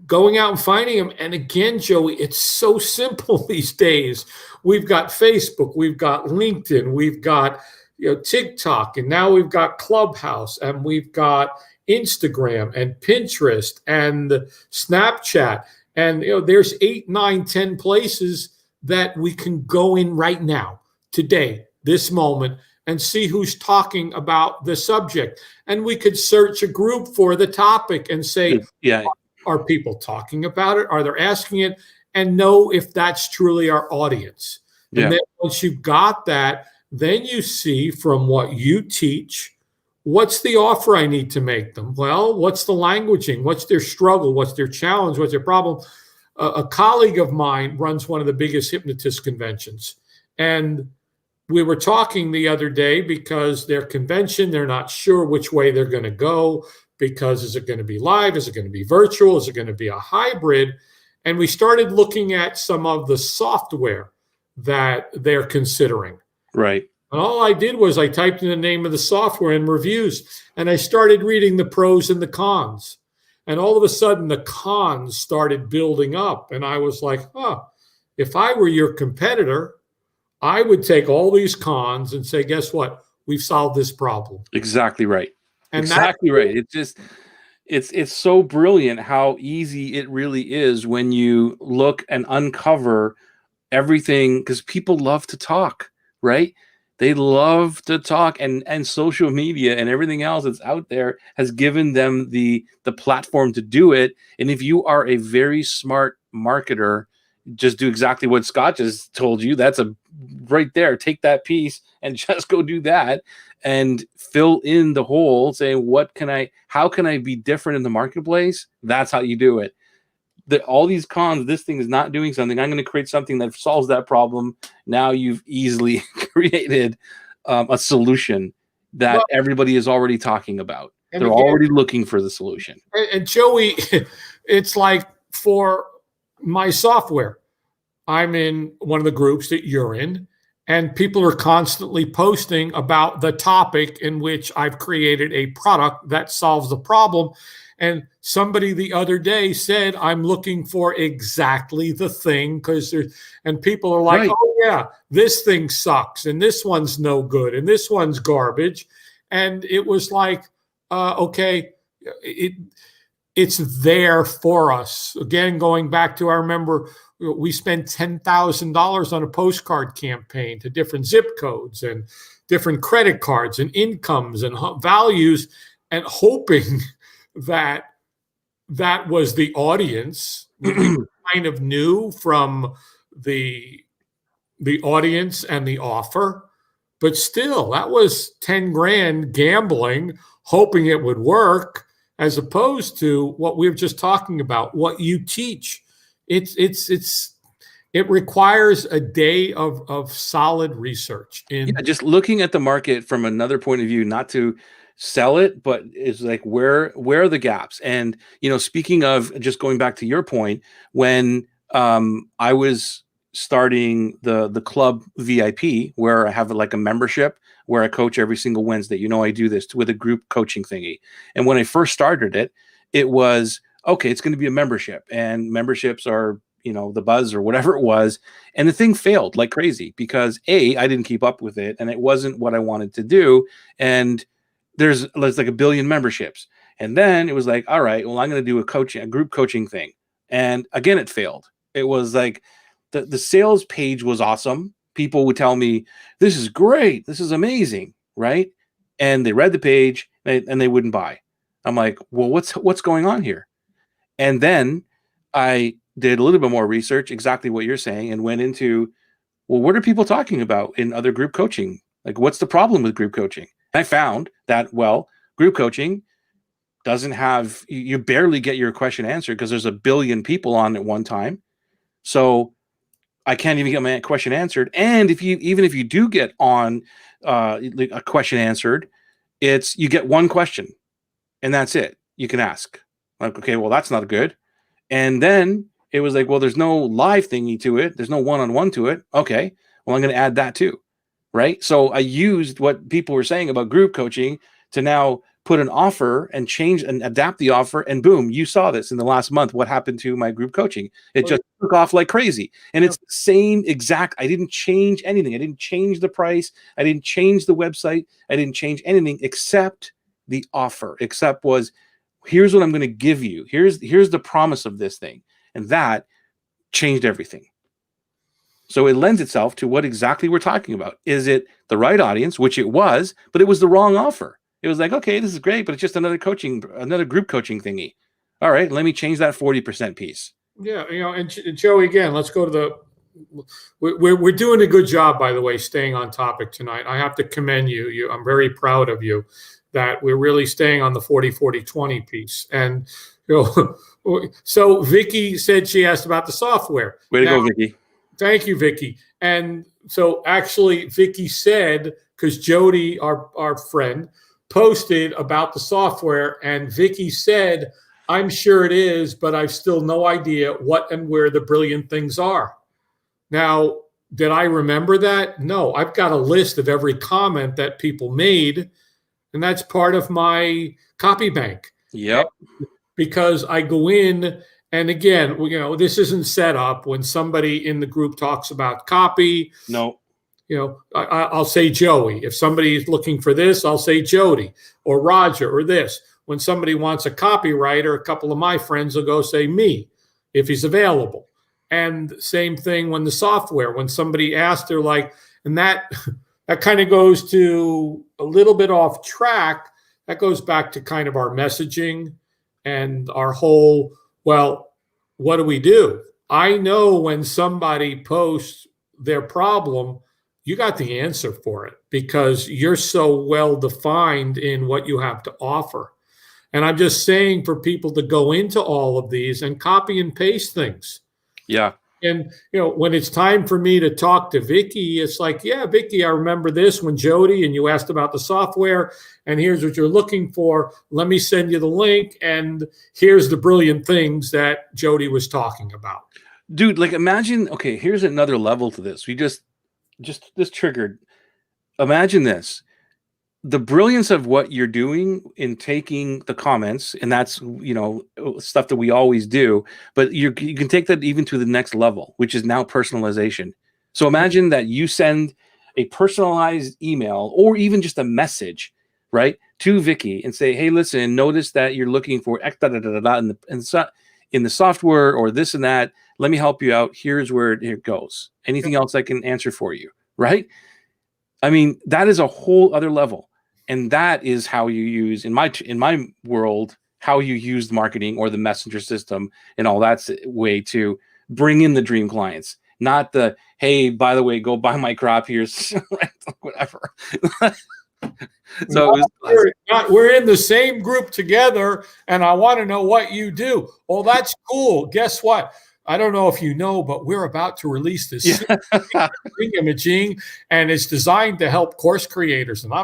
going out and finding them. And again, Joey, it's so simple these days. We've got Facebook, we've got LinkedIn, we've got TikTok, and now we've got Clubhouse, and we've got Instagram and Pinterest and Snapchat. And there's 8, 9, 10 places that we can go in right now, today, this moment, and see who's talking about the subject. And we could search a group for the topic and say, are people talking about it? Are they asking it? And know if that's truly our audience. And then once you've got that, then you see from what you teach, what's the offer I need to make them? Well, what's the languaging? What's their struggle? What's their challenge? What's their problem? A colleague of mine runs one of the biggest hypnotist conventions. And we were talking the other day because their convention, they're not sure which way they're going to go, because is it going to be live? Is it going to be virtual? Is it going to be a hybrid? And we started looking at some of the software that they're considering. Right. And all I did was I typed in the name of the software and reviews, and I started reading the pros and the cons. And all of a sudden, the cons started building up. And I was like, if I were your competitor, I would take all these cons and say, guess what? We've solved this problem. Exactly right. And exactly right. It's just, it's so brilliant how easy it really is when you look and uncover everything, because people love to talk, right? They love to talk, and social media and everything else that's out there has given them the platform to do it. And if you are a very smart marketer, just do exactly what Scott just told you. That's right there. Take that piece and just go do that and fill in the hole, saying, how can I be different in the marketplace? That's how you do it. All these cons, this thing is not doing something. I'm going to create something that solves that problem. Now you've easily created a solution that everybody is already talking about. They're already looking for the solution. And Joey, it's like for my software, I'm in one of the groups that you're in, and people are constantly posting about the topic in which I've created a product that solves the problem. And somebody the other day said, I'm looking for exactly the thing, and people are like, oh yeah, this thing sucks, and this one's no good, and this one's garbage. And it was like, okay, it's there for us. Again, going back to, I remember we spent $10,000 on a postcard campaign to different zip codes and different credit cards and incomes and values, and hoping that was the audience. We kind of knew from the audience and the offer, but still, that was 10 grand gambling, hoping it would work, as opposed to what we were just talking about, what you teach. It requires a day of solid research. Just looking at the market from another point of view, not to sell it, but it's like, where are the gaps? And speaking of, just going back to your point, when I was starting the club VIP, where I have like a membership where I coach every single Wednesday. I do this with a group coaching thingy. And when I first started it, It was, okay, it's going to be a membership, and memberships are, the buzz or whatever it was. And the thing failed like crazy because I didn't keep up with it, and it wasn't what I wanted to do. And there's like a billion memberships. And then it was like, all right, well, I'm going to do a group coaching thing. And again, it failed. It was like the sales page was awesome. People would tell me, this is great. This is amazing. Right. And they read the page and they wouldn't buy. I'm like, well, what's going on here? And then I did a little bit more research, exactly what you're saying, and went into, well, what are people talking about in other group coaching? Like, what's the problem with group coaching? I found that, well, group coaching doesn't have, you barely get your question answered because there's a billion people on at one time. So I can't even get my question answered. And even if you do get on a question answered, you get one question and that's it. You can ask. Like, okay, well, that's not good. And then it was like, well, there's no live thingy to it. There's no one-on-one to it. Okay, well, I'm going to add that too. Right. So I used what people were saying about group coaching to now put an offer and change and adapt the offer. And boom, you saw this in the last month. What happened to my group coaching? It just took off like crazy. And it's the same exact. I didn't change anything. I didn't change the price. I didn't change the website. I didn't change anything except the offer, except was, here's what I'm going to give you. Here's the promise of this thing. And that changed everything. So it lends itself to what exactly we're talking about. Is it the right audience, which it was, but it was the wrong offer. It was like, okay, this is great, but it's just another group coaching thingy. All right, let me change that 40% piece. Yeah, and Joey, again, let's go to we're doing a good job, by the way, staying on topic tonight. I have to commend you. I'm very proud of you that we're really staying on the 40-40-20 piece. And so Vicky said she asked about the software. Way to go, Vicky. Thank you, Vicky. And so actually, Vicky said, because Jody, our friend, posted about the software, and Vicky said, I'm sure it is, but I've still no idea what and where the brilliant things are. Now, did I remember that? No, I've got a list of every comment that people made, and that's part of my copy bank. Yep. Because I go in, and again, this isn't set up. When somebody in the group talks about copy, no, I'll say Joey. If somebody is looking for this, I'll say Jody or Roger or this. When somebody wants a copywriter, a couple of my friends will go say me if he's available. And same thing when the software, when somebody asks, they're like, and that kind of goes to a little bit off track. That goes back to kind of our messaging and our whole, well, what do? I know when somebody posts their problem, you got the answer for it because you're so well defined in what you have to offer. And I'm just saying for people to go into all of these and copy and paste things. Yeah. And, when it's time for me to talk to Vicky, it's like, yeah, Vicky, I remember this when Jody and you asked about the software and here's what you're looking for. Let me send you the link. And here's the brilliant things that Jody was talking about. Dude, like imagine, okay, here's another level to this. We just this triggered. Imagine this. The brilliance of what you're doing in taking the comments, and that's, stuff that we always do, but you can take that even to the next level, which is now personalization. So imagine that you send a personalized email or even just a message, right, to Vicky and say, hey, listen, notice that you're looking for X, in the software or this and that. Let me help you out. Here's where it goes. Anything else I can answer for you, right? I mean, that is a whole other level. And that is how you use, in my world, how you use marketing or the messenger system and all that way to bring in the dream clients. Not the, hey, by the way, go buy my crop, here's whatever. So we're in the same group together, and I want to know what you do. Oh, that's cool. Guess what? I don't know if you know, but we're about to release this imaging, and it's designed to help course creators. And it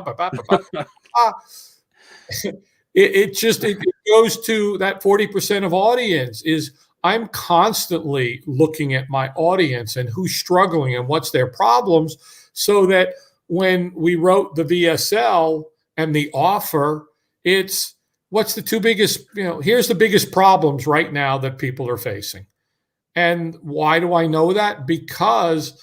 goes to that 40% of audience is I'm constantly looking at my audience and who's struggling and what's their problems, so that when we wrote the VSL and the offer, it's, what's the two biggest, here's the biggest problems right now that people are facing. And why do I know that? Because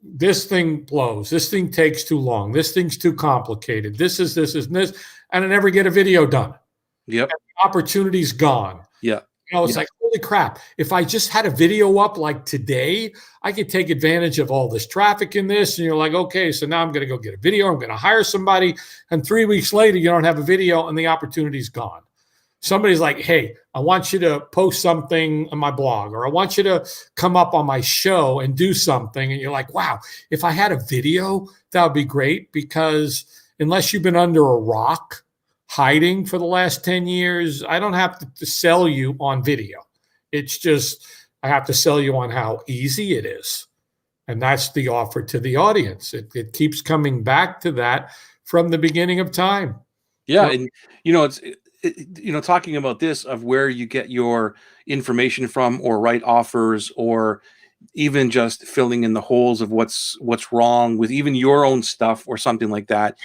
this thing blows. This thing takes too long. This thing's too complicated. This is this, and this. And I never get a video done. Yep. And the opportunity's gone. Yeah. It's like, holy crap. If I just had a video up like today, I could take advantage of all this traffic in this. And you're like, okay, so now I'm going to go get a video. I'm going to hire somebody. And 3 weeks later, you don't have a video and the opportunity's gone. Somebody's like, hey, I want you to post something on my blog, or I want you to come up on my show and do something. And you're like, wow, if I had a video, that would be great, because unless you've been under a rock hiding for the last 10 years, I don't have to sell you on video. It's just, I have to sell you on how easy it is. And that's the offer to the audience. It keeps coming back to that from the beginning of time. Yeah. And, it's, talking about this, of where you get your information from, or write offers, or even just filling in the holes of what's wrong with even your own stuff or something like that.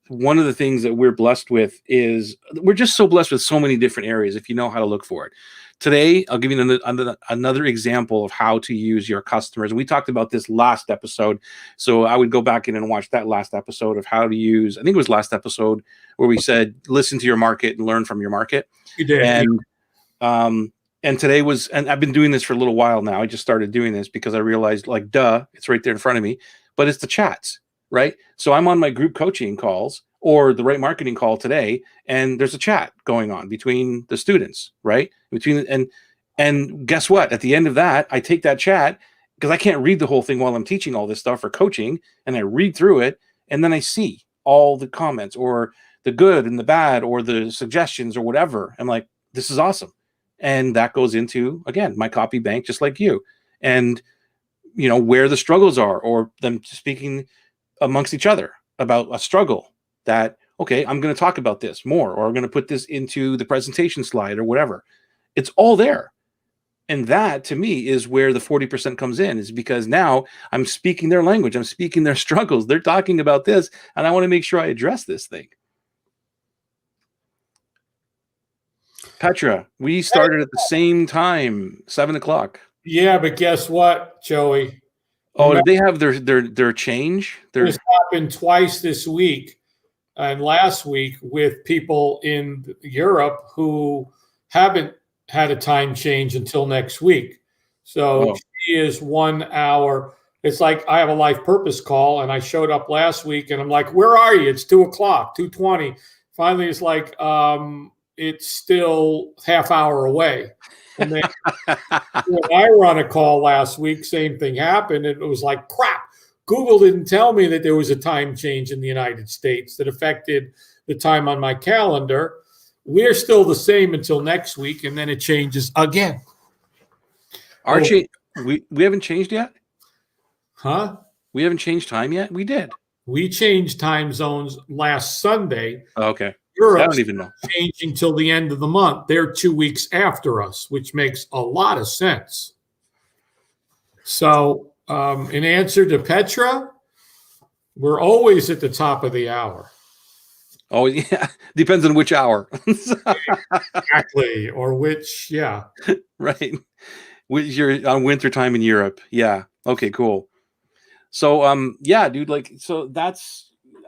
One of the things that we're blessed with is we're just so blessed with so many different areas if you know how to look for it. Today, I'll give you another example of how to use your customers. We talked about this last episode, so I would go back in and watch that last episode of how to use, I think it was last episode, where we said, listen to your market and learn from your market. You did. And today was, and I've been doing this for a little while now. I just started doing this because I realized, like, it's right there in front of me, but it's the chats, right? So I'm on my group coaching calls or the Right Marketing call today, and there's a chat going on between the students, right? And guess what? At the end of that, I take that chat, because I can't read the whole thing while I'm teaching all this stuff or coaching, and I read through it, and then I see all the comments, or the good and the bad, or the suggestions, or whatever. I'm like, this is awesome. And that goes into, again, my copy bank, just like you. And, where the struggles are, or them speaking amongst each other about a struggle that, okay, I'm going to talk about this more, or I'm going to put this into the presentation slide, or whatever. It's all there. And that, to me, is where the 40% comes in, is because now I'm speaking their language. I'm speaking their struggles. They're talking about this, and I want to make sure I address this thing. Petra, we started at the same time, 7:00. Yeah, but guess what, Joey? Oh, did they have their change? This happened twice this week and last week with people in Europe who haven't had a time change until next week. So she is 1 hour. It's like I have a life purpose call, and I showed up last week, and I'm like, where are you? It's 2:00, 2:20. Finally, it's like, it's still half hour away. And then when I run a call last week, same thing happened. And it was like, crap, Google didn't tell me that there was a time change in the United States that affected the time on my calendar. We're still the same until next week, and then it changes again. We haven't changed yet? Huh? We haven't changed time yet? We did. We changed time zones last Sunday. Oh, okay. Europe's I don't even know. Changing till the end of the month. They're 2 weeks after us, which makes a lot of sense. So, in answer to Petra, we're always at the top of the hour. Oh, yeah. Depends on which hour. Exactly. Or which, yeah. Right. You're on winter time in Europe. Yeah. Okay, cool. So, yeah, dude, so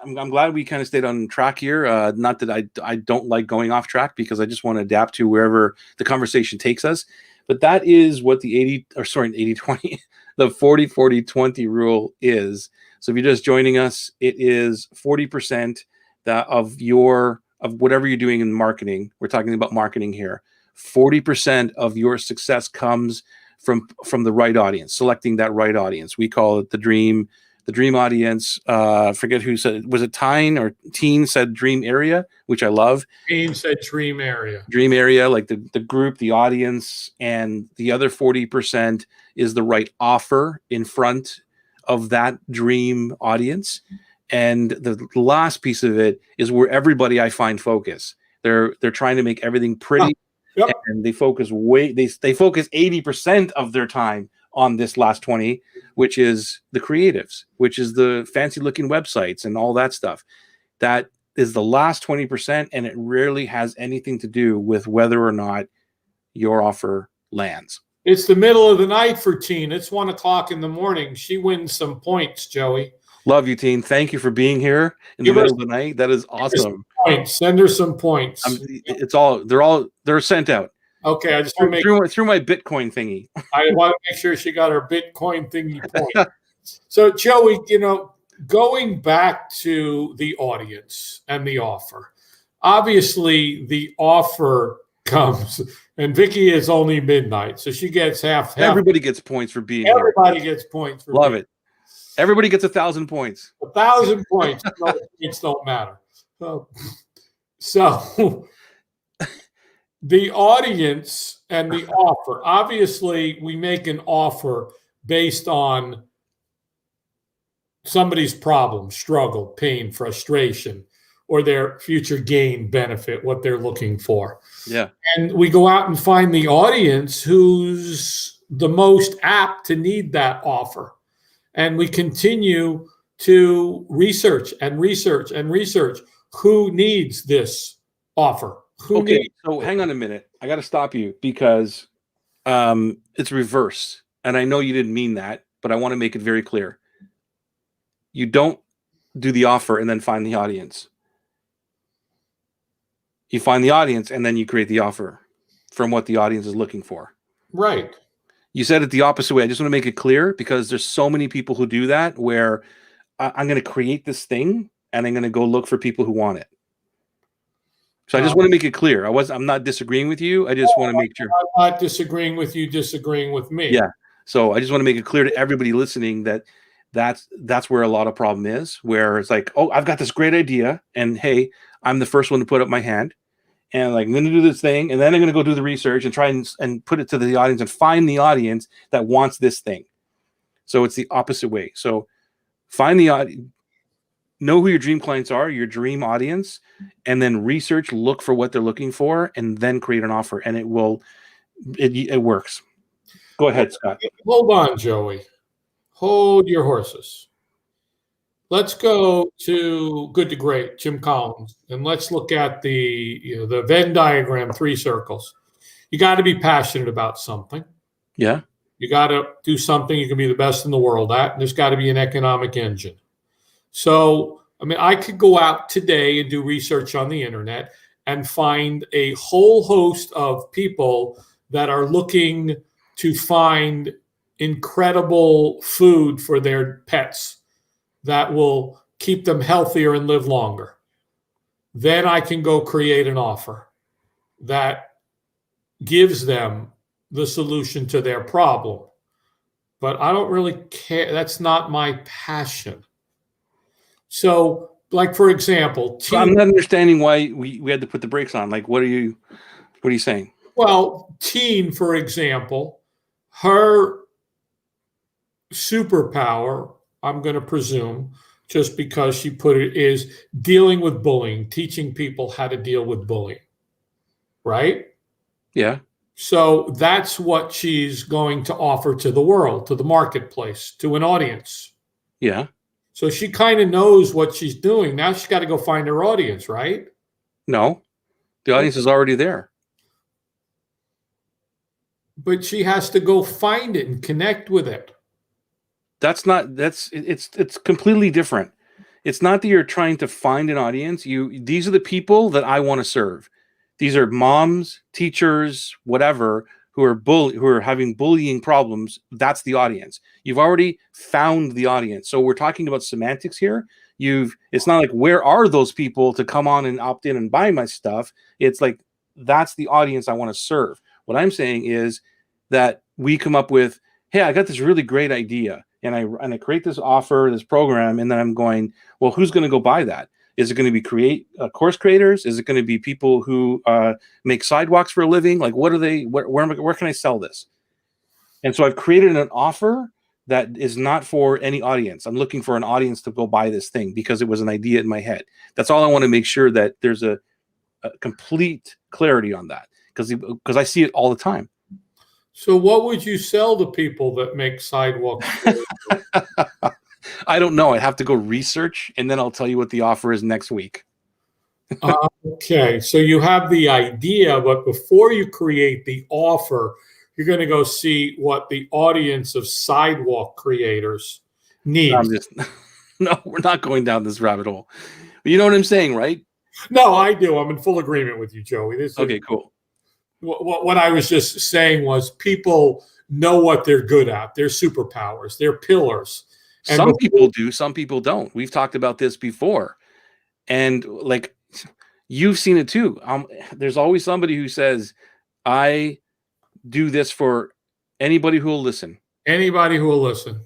I'm glad we kind of stayed on track here. Not that I don't like going off track, because I just want to adapt to wherever the conversation takes us. But that is what the 80-20, the 40-40-20 rule is. So if you're just joining us, it is 40% of whatever you're doing in marketing. We're talking about marketing here. 40% of your success comes from the right audience, selecting that right audience. We call it the dream audience. Forget who said, was it Tyne or Teen said dream area, which I love. Teen said dream area. Dream area, like the group, the audience, and the other 40% is the right offer in front of that dream audience. And the last piece of it is where everybody I find focus. They're trying to make everything pretty. Yep. And they focus they focus 80% of their time on this last 20, which is the creatives, which is the fancy looking websites and all that stuff. That is the last 20%, and it rarely has anything to do with whether or not your offer lands. It's the middle of the night for Teen. It's 1 o'clock in the morning. She wins some points, Joey. Love you, Teen. Thank you for being here in the middle of the night. That is awesome. Points. Send her some points. They're sent out. Okay, I just want to make through my Bitcoin thingy. I want to make sure she got her Bitcoin thingy point. So, Joey, going back to the audience and the offer, obviously the offer comes, and Vicky is only midnight, so she gets half. Everybody gets points for being here. Everybody gets points for Love it. Everybody gets 1,000 points. 1,000 points. No, points don't matter. So the audience and the offer. Obviously, we make an offer based on somebody's problem, struggle, pain, frustration, or their future gain, benefit, what they're looking for. Yeah. And we go out and find the audience who's the most apt to need that offer. And we continue to research and research and research who needs this offer. So hang on a minute. I got to stop you because it's reverse. And I know you didn't mean that, but I want to make it very clear. You don't do the offer and then find the audience. You find the audience and then you create the offer from what the audience is looking for. Right. You said it the opposite way. I just want to make it clear because there's so many people who do that where I'm going to create this thing and I'm going to go look for people who want it. So I just want to make it clear. I'm not disagreeing with you. I just want to make sure. I'm not disagreeing with you, disagreeing with me. Yeah. So I just want to make it clear to everybody listening that that's where a lot of problem is, where it's like, oh, I've got this great idea. And hey, I'm the first one to put up my hand. And like, I'm going to do this thing. And then I'm going to go do the research and try and put it to the audience and find the audience that wants this thing. So it's the opposite way. So find the audience. Know who your dream clients are, your dream audience, and then research, look for what they're looking for, and then create an offer. And it works. Go ahead, Scott. Hold on, Joey. Hold your horses. Let's go to Good to Great, Jim Collins, and let's look at the Venn diagram, 3 circles. You got to be passionate about something. Yeah. You got to do something you can be the best in the world at, and there's got to be an economic engine. So, I mean, I could go out today and do research on the internet and find a whole host of people that are looking to find incredible food for their pets that will keep them healthier and live longer. Then I can go create an offer that gives them the solution to their problem. But I don't really care. That's not my passion. So, like, for example, I'm not understanding why we had to put the brakes on. Like, what are you saying? Well, Teen, for example, her superpower, I'm going to presume, just because she put it, is dealing with bullying, teaching people how to deal with bullying. Right? Yeah. So that's what she's going to offer to the world, to the marketplace, to an audience. Yeah. So she kind of knows what she's doing. Now she's got to go find her audience, right? No, the audience is already there. But she has to go find it and connect with it. It's completely different. It's not that you're trying to find an audience. These are the people that I want to serve. These are moms, teachers, whatever, who are having bullying problems. That's the audience. You've already found the audience. So we're talking about semantics here. It's not like, where are those people to come on and opt in and buy my stuff? It's like, that's the audience I want to serve. What I'm saying is that we come up with, hey, I got this really great idea, and I create this offer, this program, and then I'm going, well, who's going to go buy that? Is it going to be course creators? Is it going to be people who make sidewalks for a living? Like, what are they? Where can I sell this? And so I've created an offer that is not for any audience. I'm looking for an audience to go buy this thing because it was an idea in my head. That's all I want to make sure that there's a complete clarity on that, because I see it all the time. So what would you sell to people that make sidewalks? I don't know. I'd have to go research, and then I'll tell you what the offer is next week. Okay, so you have the idea, but before you create the offer, you're going to go see what the audience of sidewalk creators I'm needs. just no, we're not going down this rabbit hole. You know what I'm saying, right? No, I do. I'm in full agreement with you, Joey. This is Okay, cool. what I was just saying was people know what they're good at, their superpowers, their pillars. And Some people before, do, some people don't. We've talked about this before. And like you've seen it too. There's always somebody who says, I do this for anybody who will listen. anybody who will listen, Do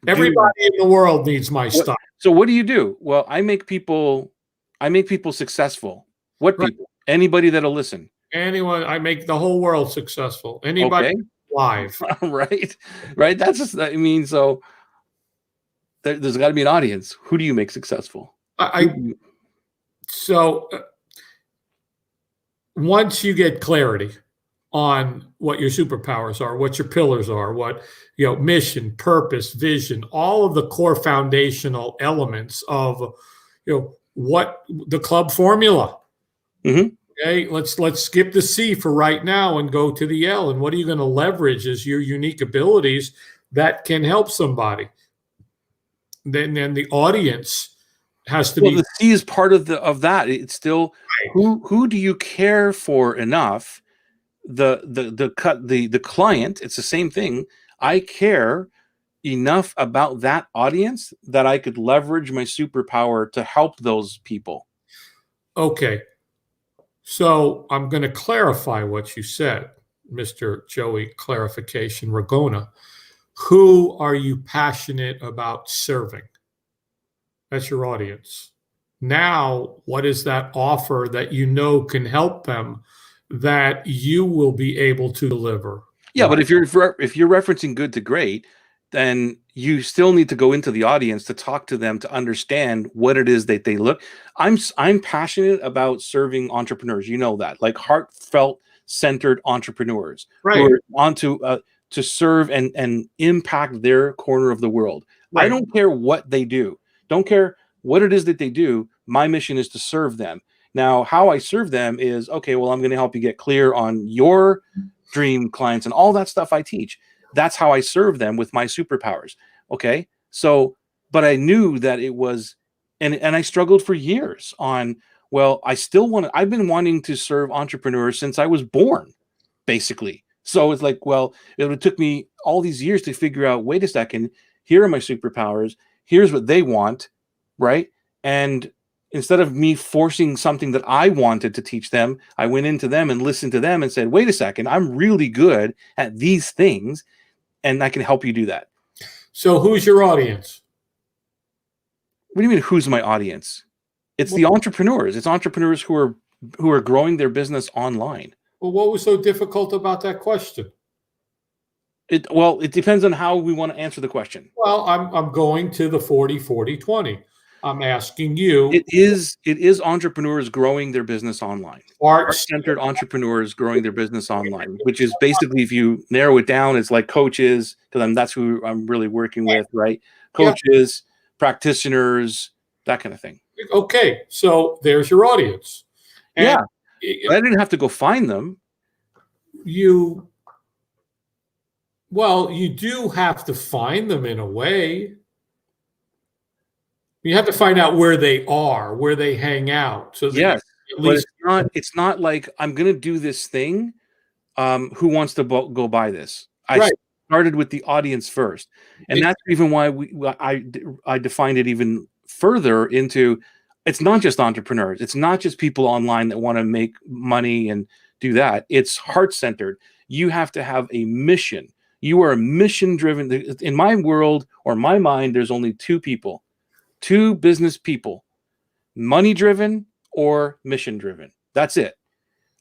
everybody in the world needs my what? stuff. So what do you do? Well, I make people successful. What Right. people? Anybody that'll listen. Anyone, I make the whole world successful. Anybody Okay. live. Right. Right. That's just, I mean, so there's got to be an audience. Who do you make successful? I so once you get clarity on what your superpowers are, what your pillars are, what mission, purpose, vision, all of the core foundational elements of what the club formula. Mhm. Okay, let's skip the C for right now and go to the L. And what are you going to leverage as your unique abilities that can help somebody? Then the audience has to Well, be the C is part of that. It's still who do you care for enough? The client, it's the same thing. I care enough about that audience that I could leverage my superpower to help those people. okay. So I'm going to clarify what you said, Mr. Joey Clarification Ragona. Who are you passionate about serving? That's your audience. Now, what is that offer that you know can help them that you will be able to deliver? Yeah, but if you're referencing good to great, then you still need to go into the audience to talk to them to understand what it is that they look. I'm passionate about serving entrepreneurs. You know that, like heartfelt, centered entrepreneurs who Right, are onto to serve and impact their corner of the world. I right. don't care what they do. Don't care what it is that they do. My mission is to serve them. Now, how I serve them is okay. Well, I'm going to help you get clear on your dream clients and all that stuff I teach. That's how I serve them with my superpowers. Okay. So, but I knew that it was, and I struggled for years on, well, I've been wanting to serve entrepreneurs since I was born, basically. So it's like, well, it took me all these years to figure out, wait a second, here are my superpowers. Here's what they want. Right. And instead of me forcing something that I wanted to teach them, I went into them and listened to them and said, wait a second, I'm really good at these things and I can help you do that. So who's your audience? What do you mean, who's my audience? It's the entrepreneurs. It's entrepreneurs who are growing their business online. Well, what was so difficult about that question? It depends on how we want to answer the question. Well, I'm going to the 40-40-20. I'm asking you, It is entrepreneurs growing their business online. arts. Heart-centered entrepreneurs growing their business online, which is basically, if you narrow it down, it's like coaches, because that's who I'm really working with, right? Coaches, practitioners, that kind of thing. Okay, so there's your audience. And But I didn't have to go find them. you do have to find them in a way. You have to find out where they are, where they hang out. So that Yes, at but least it's not like I'm going to do this thing. Who wants to go buy this? I right. started with the audience first, and that's even why I defined it even further into, it's not just entrepreneurs. It's not just people online that want to make money and do that. It's heart-centered. You have to have a mission. You are mission-driven. In my world or my mind, there's only two business people, money-driven or mission-driven. That's it.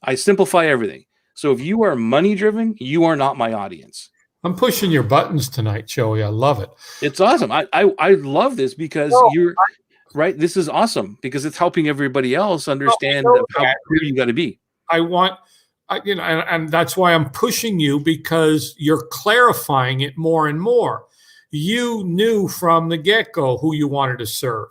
I simplify everything. So if you are money-driven, you are not my audience. I'm pushing your buttons tonight, Joey. I love it. It's awesome. I love this because you're right. This is awesome because it's helping everybody else understand who you got to be. I want, and that's why I'm pushing you, because you're clarifying it more and more. You knew from the get-go who you wanted to serve.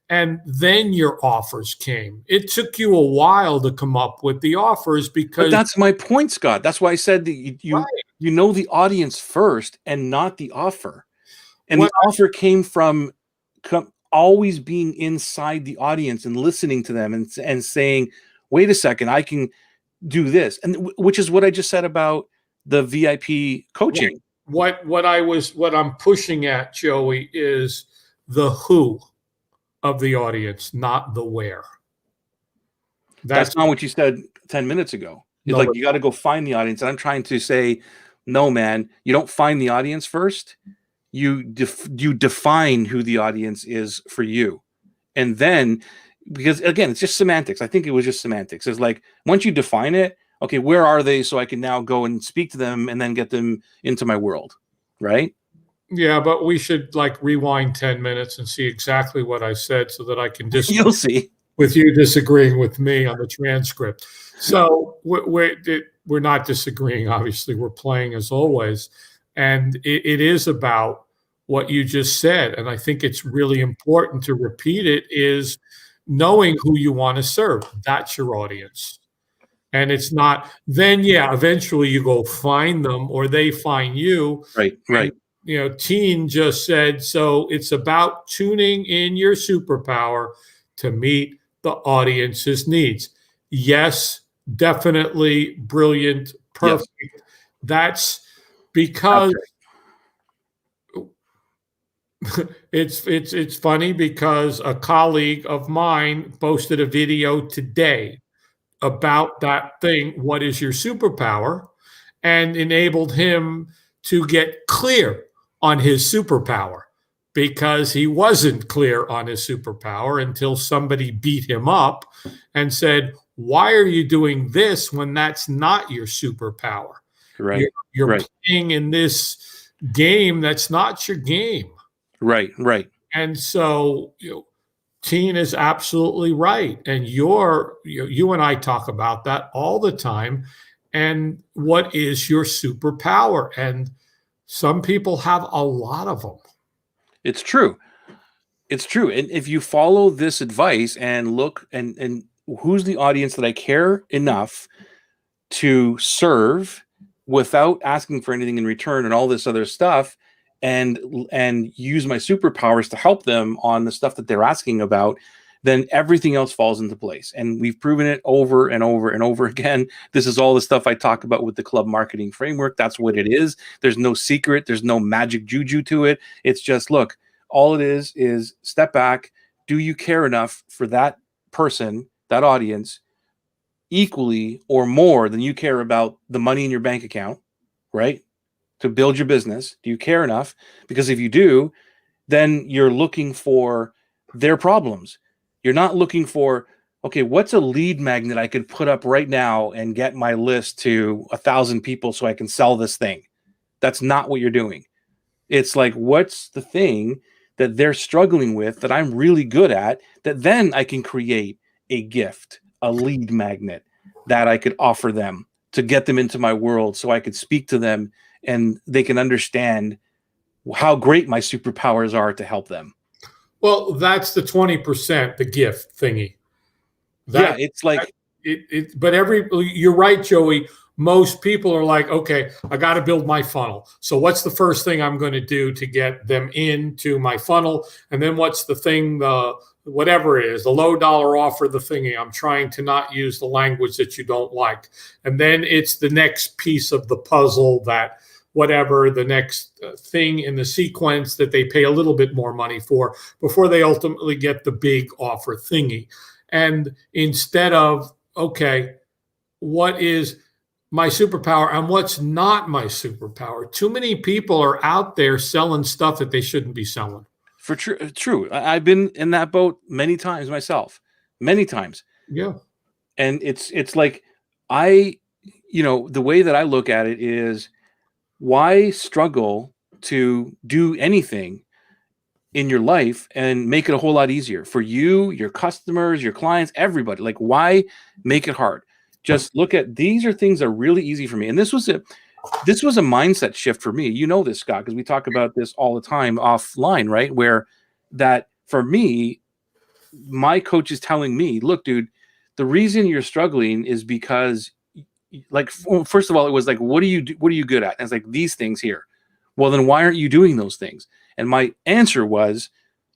and then your offers came. It took you a while to come up with the offers But because that's my point, Scott. That's why I said that right. you know the audience first and not the offer. And Well, the offer came from always being inside the audience and listening to them and saying, wait a second, I can do this. And which is what I just said about the VIP coaching. what I'm pushing at, Joey, is the who of the audience, not the where. That's not what you said 10 minutes ago. It's no, like you got to go find the audience. And I'm trying to say, no, man, you don't find the audience first. You define who the audience is for you. And then, because again, it's just semantics. I think it was just semantics. It's like once you define it, okay, where are they? So I can now go and speak to them and then get them into my world. Right. Yeah, but we should like rewind 10 minutes and see exactly what I said so that I can You'll see. with you disagreeing with me on the transcript. So we're not disagreeing. Obviously, we're playing as always. And it is about what you just said. And I think it's really important to repeat it is knowing who you want to serve. That's your audience. And it's not, then, yeah, eventually you go find them or they find you. Right, right. And, Teen just said, so it's about tuning in your superpower to meet the audience's needs. Yes, definitely brilliant, perfect. Yes. That's because it's funny because a colleague of mine posted a video today about that thing, what is your superpower, and enabled him to get clear on his superpower because he wasn't clear on his superpower until somebody beat him up and said, why are you doing this when that's not your superpower? Right. You're right. playing in this game that's not your game. Right, right. And so, Teen is absolutely right. And you and I talk about that all the time. And what is your superpower? And some people have a lot of them. It's true. It's true. And if you follow this advice and look and who's the audience that I care enough to serve without asking for anything in return and all this other stuff, and use my superpowers to help them on the stuff that they're asking about, then everything else falls into place. And we've proven it over and over and over again. This is all the stuff I talk about with the club marketing framework. That's what it is. There's no secret. There's no magic juju to it. It's just, look, all it is step back. Do you care enough for that person, that audience, equally or more than you care about the money in your bank account, right? To build your business? Do you care enough? Because if you do, then you're looking for their problems. You're not looking for, okay, what's a lead magnet I could put up right now and get my list to 1,000 people so I can sell this thing? That's not what you're doing. It's like, what's the thing that they're struggling with that I'm really good at, that then I can create a gift, a lead magnet that I could offer them to get them into my world so I could speak to them and they can understand how great my superpowers are to help them. Well, that's the 20%, the gift thingy. It's like but you're right, Joey. Most people are like, okay, I got to build my funnel. So what's the first thing I'm going to do to get them into my funnel? And then what's the thing, whatever it is, the low dollar offer, the thingy. I'm trying to not use the language that you don't like. And then it's the next piece of the puzzle that whatever the next thing in the sequence that they pay a little bit more money for before they ultimately get the big offer thingy. And instead of, okay, what is my superpower and what's not my superpower? Too many people are out there selling stuff that they shouldn't be selling. For true. I've been in that boat many times myself, many times. Yeah. And it's like, the way that I look at it is, why struggle to do anything in your life and make it a whole lot easier for you, your customers, your clients, everybody? Like, why make it hard? Just look at, these are things that are really easy for me. And this was a mindset shift for me. You know this, Scott, because we talk about this all the time offline, right? Where that for me, my coach is telling me, look, dude, the reason you're struggling is because, like, first of all, it was like, what are you good at? And it's like, these things here. Well, then why aren't you doing those things? And my answer was,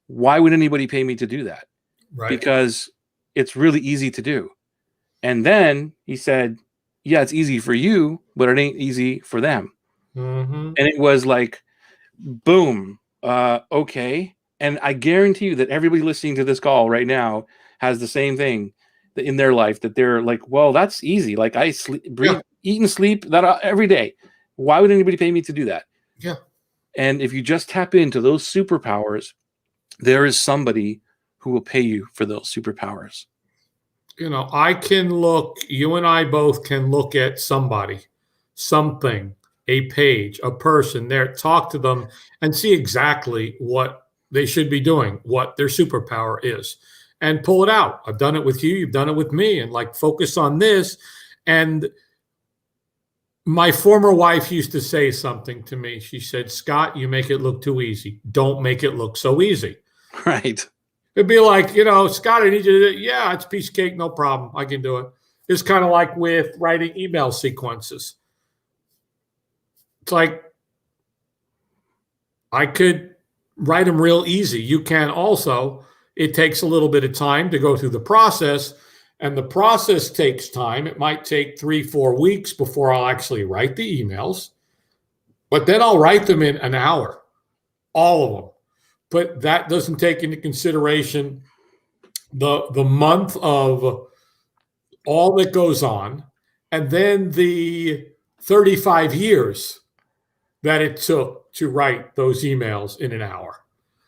why would anybody pay me to do that? Right. Because it's really easy to do. And then he said, yeah, it's easy for you, but it ain't easy for them. Mm-hmm. And it was like, boom, okay. And I guarantee you that everybody listening to this call right now has the same thing in their life, that they're like, well, that's easy. Like, I sleep, breathe, eat and sleep that every day. Why would anybody pay me to do that? Yeah. And if you just tap into those superpowers, there is somebody who will pay you for those superpowers. You know, you and I both can look at somebody, something, a page, a person there, talk to them and see exactly what they should be doing, what their superpower is, and pull it out. I've done it with you, you've done it with me, and like focus on this. And my former wife used to say something to me. She said, Scott, you make it look too easy. Don't make it look so easy. Right. It'd be like, you know, Scott, I need you to do it. Yeah, it's a piece of cake, no problem. I can do it. It's kind of like with writing email sequences. It's like, I could write them real easy. You can also. It takes a little bit of time to go through the process, and the process takes time. It might take 3-4 weeks before I'll actually write the emails, but then I'll write them in an hour, all of them. But that doesn't take into consideration the month of all that goes on, and then the 35 years that it took to write those emails in an hour.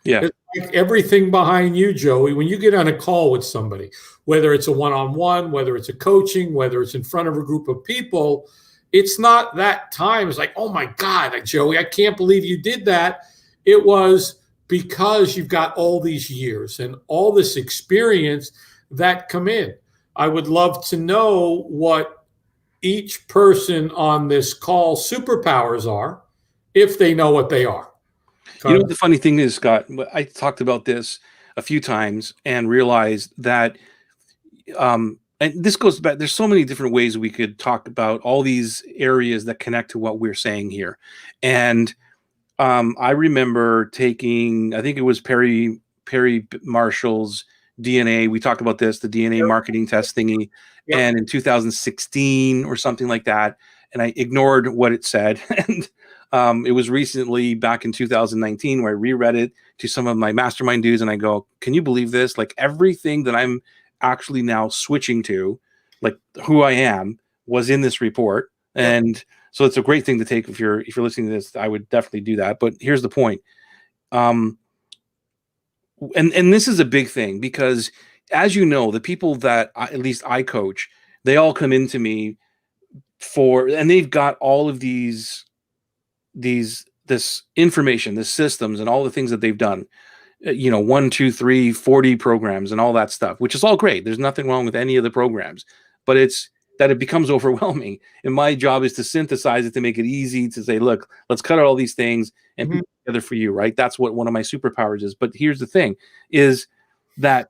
Yeah. It's like everything behind you, Joey, when you get on a call with somebody, whether it's a one-on-one, whether it's a coaching, whether it's in front of a group of people, it's not that time. It's like, oh my God, Joey, I can't believe you did that. It was because you've got all these years and all this experience that come in. I would love to know what each person on this call superpowers are, if they know what they are. You know what the funny thing is, Scott? I talked about this a few times and realized that, and this goes back, there's so many different ways we could talk about all these areas that connect to what we're saying here. And I remember taking, I think it was Perry Marshall's DNA. We talked about this, the DNA marketing test thingy, and in 2016 or something like that. And I ignored what it said. And it was recently back in 2019 where I reread it to some of my mastermind dudes, and I go, can you believe this? Like, everything that I'm actually now switching to, like who I am, was in this report. And so it's a great thing to take. If you're listening to this, I would definitely do that. But here's the point. And this is a big thing, because, as you know, the people that at least I coach, they all come into me and they've got all of this information, the systems, and all the things that they've done, 1, 2, 3, 40 programs and all that stuff, which is all great. There's nothing wrong with any of the programs, but it's that it becomes overwhelming. And my job is to synthesize it, to make it easy, to say, look, let's cut out all these things and put it together for you, right? That's what one of my superpowers is. But here's the thing, is that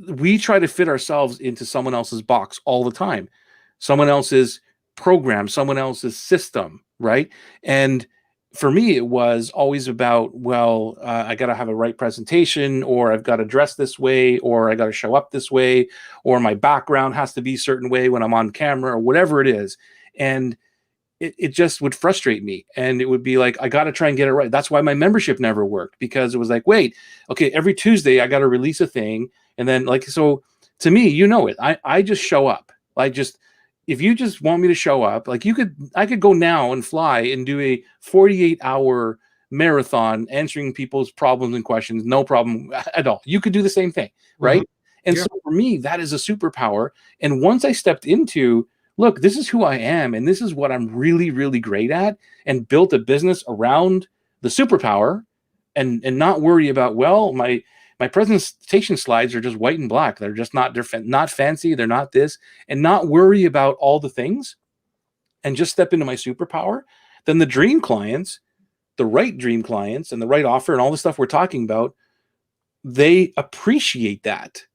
we try to fit ourselves into someone else's box all the time, someone else's program, someone else's system, right? And for me, it was always about, well, I got to have a right presentation, or I've got to dress this way, or I got to show up this way, or my background has to be a certain way when I'm on camera, or whatever it is. And it just would frustrate me. And it would be like, I got to try and get it right. That's why my membership never worked, because it was like, wait, okay, every Tuesday I got to release a thing. And then, like, so to me, it, I just show up. If you just want me to show up, like, I could go now and fly and do a 48-hour marathon answering people's problems and questions. No problem at all. You could do the same thing. Right. And so for me, that is a superpower. And once I stepped into, look, this is who I am, and this is what I'm really, really great at, and built a business around the superpower, and not worry about, well, my presentation slides are just white and black. They're just not fancy. They're not this, and not worry about all the things, and just step into my superpower. Then the dream clients, the right dream clients, and the right offer, and all the stuff we're talking about, they appreciate that.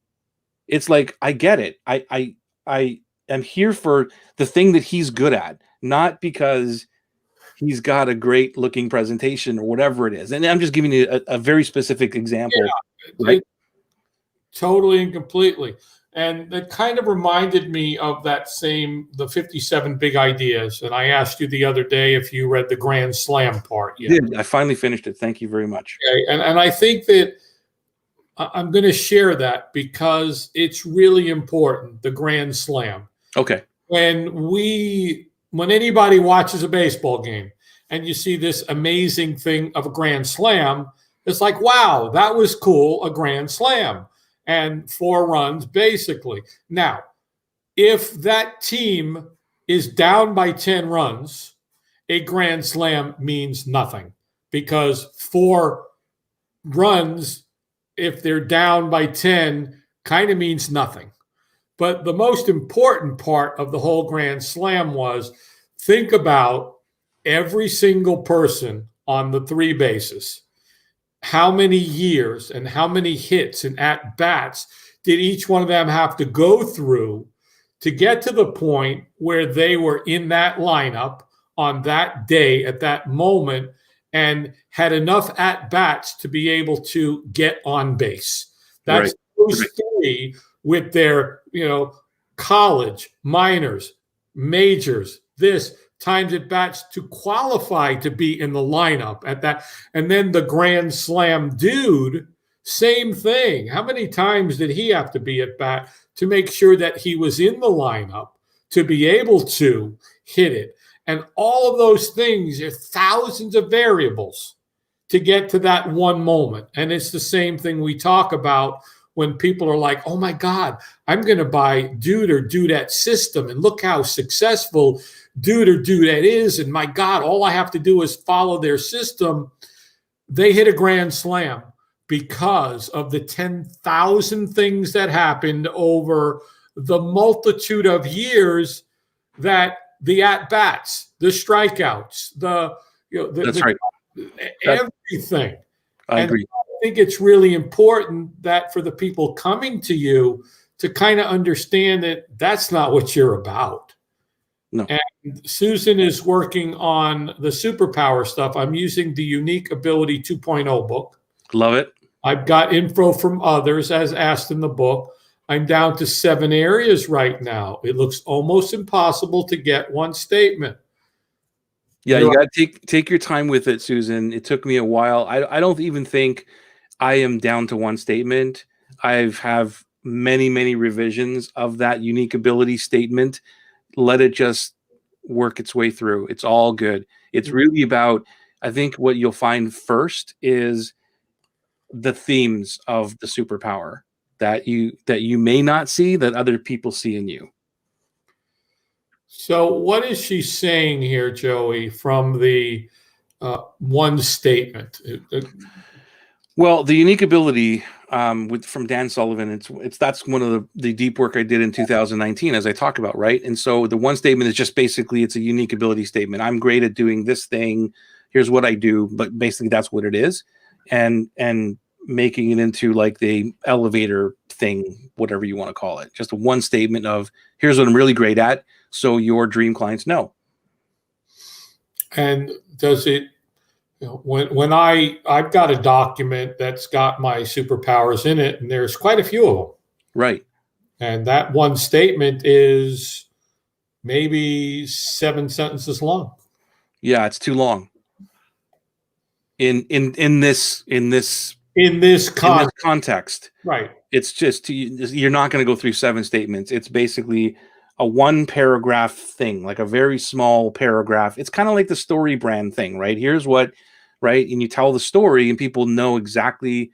It's like, I get it. I am here for the thing that he's good at, not because he's got a great looking presentation or whatever it is. And I'm just giving you a very specific example, right? Totally and completely. And that kind of reminded me of the 57 Big Ideas. And I asked you the other day if you read the Grand Slam part yet. I finally finished it. Thank you very much. Okay. And I think that I'm going to share that because it's really important, the Grand Slam. Okay. When anybody watches a baseball game and you see this amazing thing of a Grand Slam, it's like, wow, that was cool, a Grand Slam. And 4 runs, basically. Now, if that team is down by 10 runs, a Grand Slam means nothing because 4 runs, if they're down by 10, kind of means nothing. But the most important part of the whole Grand Slam was think about every single person on the 3 bases. How many years and how many hits and at-bats did each one of them have to go through to get to the point where they were in that lineup on that day at that moment and had enough at-bats to be able to get on base? That's those 3 with their, college, minors, majors, times at bats to qualify to be in the lineup at that. And then the Grand Slam dude, same thing. How many times did he have to be at bat to make sure that he was in the lineup to be able to hit it? And all of those things are thousands of variables to get to that one moment. And it's the same thing we talk about when people are like, oh my God, I'm going to buy dude or dudette system and look how successful dude or dudette is. And my God, all I have to do is follow their system. They hit a Grand Slam because of the 10,000 things that happened over the multitude of years, that the at-bats, the strikeouts, That's right. Everything. I agree. I think it's really important that for the people coming to you to kind of understand that that's not what you're about. No. And Susan is working on the superpower stuff. I'm using the Unique Ability 2.0 book. Love it. I've got info from others as asked in the book. I'm down to 7 areas right now. It looks almost impossible to get one statement. Yeah, you got to take your time with it, Susan. It took me a while. I don't even think I am down to one statement. I have many, many revisions of that unique ability statement. Let it just work its way through. It's all good. It's really about, I think what you'll find first is the themes of the superpower that you may not see that other people see in you. So what is she saying here, Joey, from the one statement? Well, the unique ability from Dan Sullivan, that's one of the deep work I did in 2019, as I talk about, right? And so the one statement is just basically, it's a unique ability statement. I'm great at doing this thing. Here's what I do, but basically that's what it is, and making it into like the elevator thing, whatever you want to call it. Just a one statement of here's what I'm really great at, so your dream clients know. And does it? When I've got a document that's got my superpowers in it, and there's quite a few of them. Right. And that one statement is maybe 7 sentences long. Yeah, it's too long. In this context. Right. It's just, you're not going to go through 7 statements. It's basically a 1 paragraph thing, like a very small paragraph. It's kind of like the story brand thing, right? Here's what, right? And you tell the story and people know exactly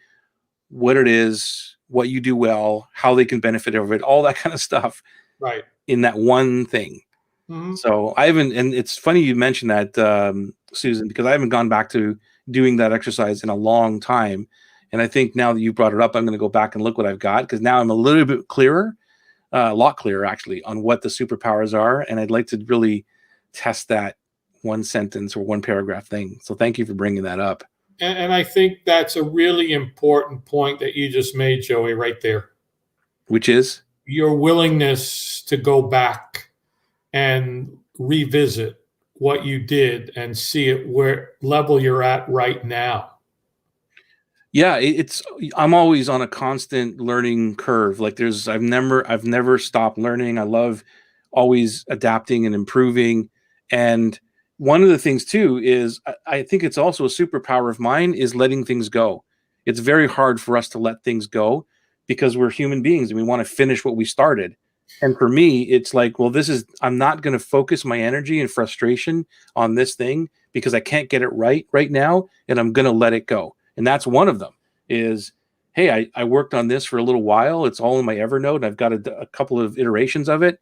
what it is, what you do well, how they can benefit of it, all that kind of stuff. Right. In that one thing. Mm-hmm. So I haven't, and it's funny you mentioned that, Susan, because I haven't gone back to doing that exercise in a long time. And I think now that you brought it up, I'm going to go back and look what I've got, because now I'm a little bit clearer, a lot clearer actually, on what the superpowers are. And I'd like to really test that 1 sentence or 1 paragraph thing. So thank you for bringing that up. And I think that's a really important point that you just made, Joey, right there. Which is? Your willingness to go back and revisit what you did and see it where level you're at right now. Yeah, I'm always on a constant learning curve. Like I've never stopped learning. I love always adapting and improving. And one of the things too is I think it's also a superpower of mine is letting things go. It's very hard for us to let things go because we're human beings and we want to finish what we started. And for me, it's like, well, I'm not going to focus my energy and frustration on this thing because I can't get it right now, and I'm going to let it go. And that's one of them is, hey, I worked on this for a little while. It's all in my Evernote. And I've got a couple of iterations of it.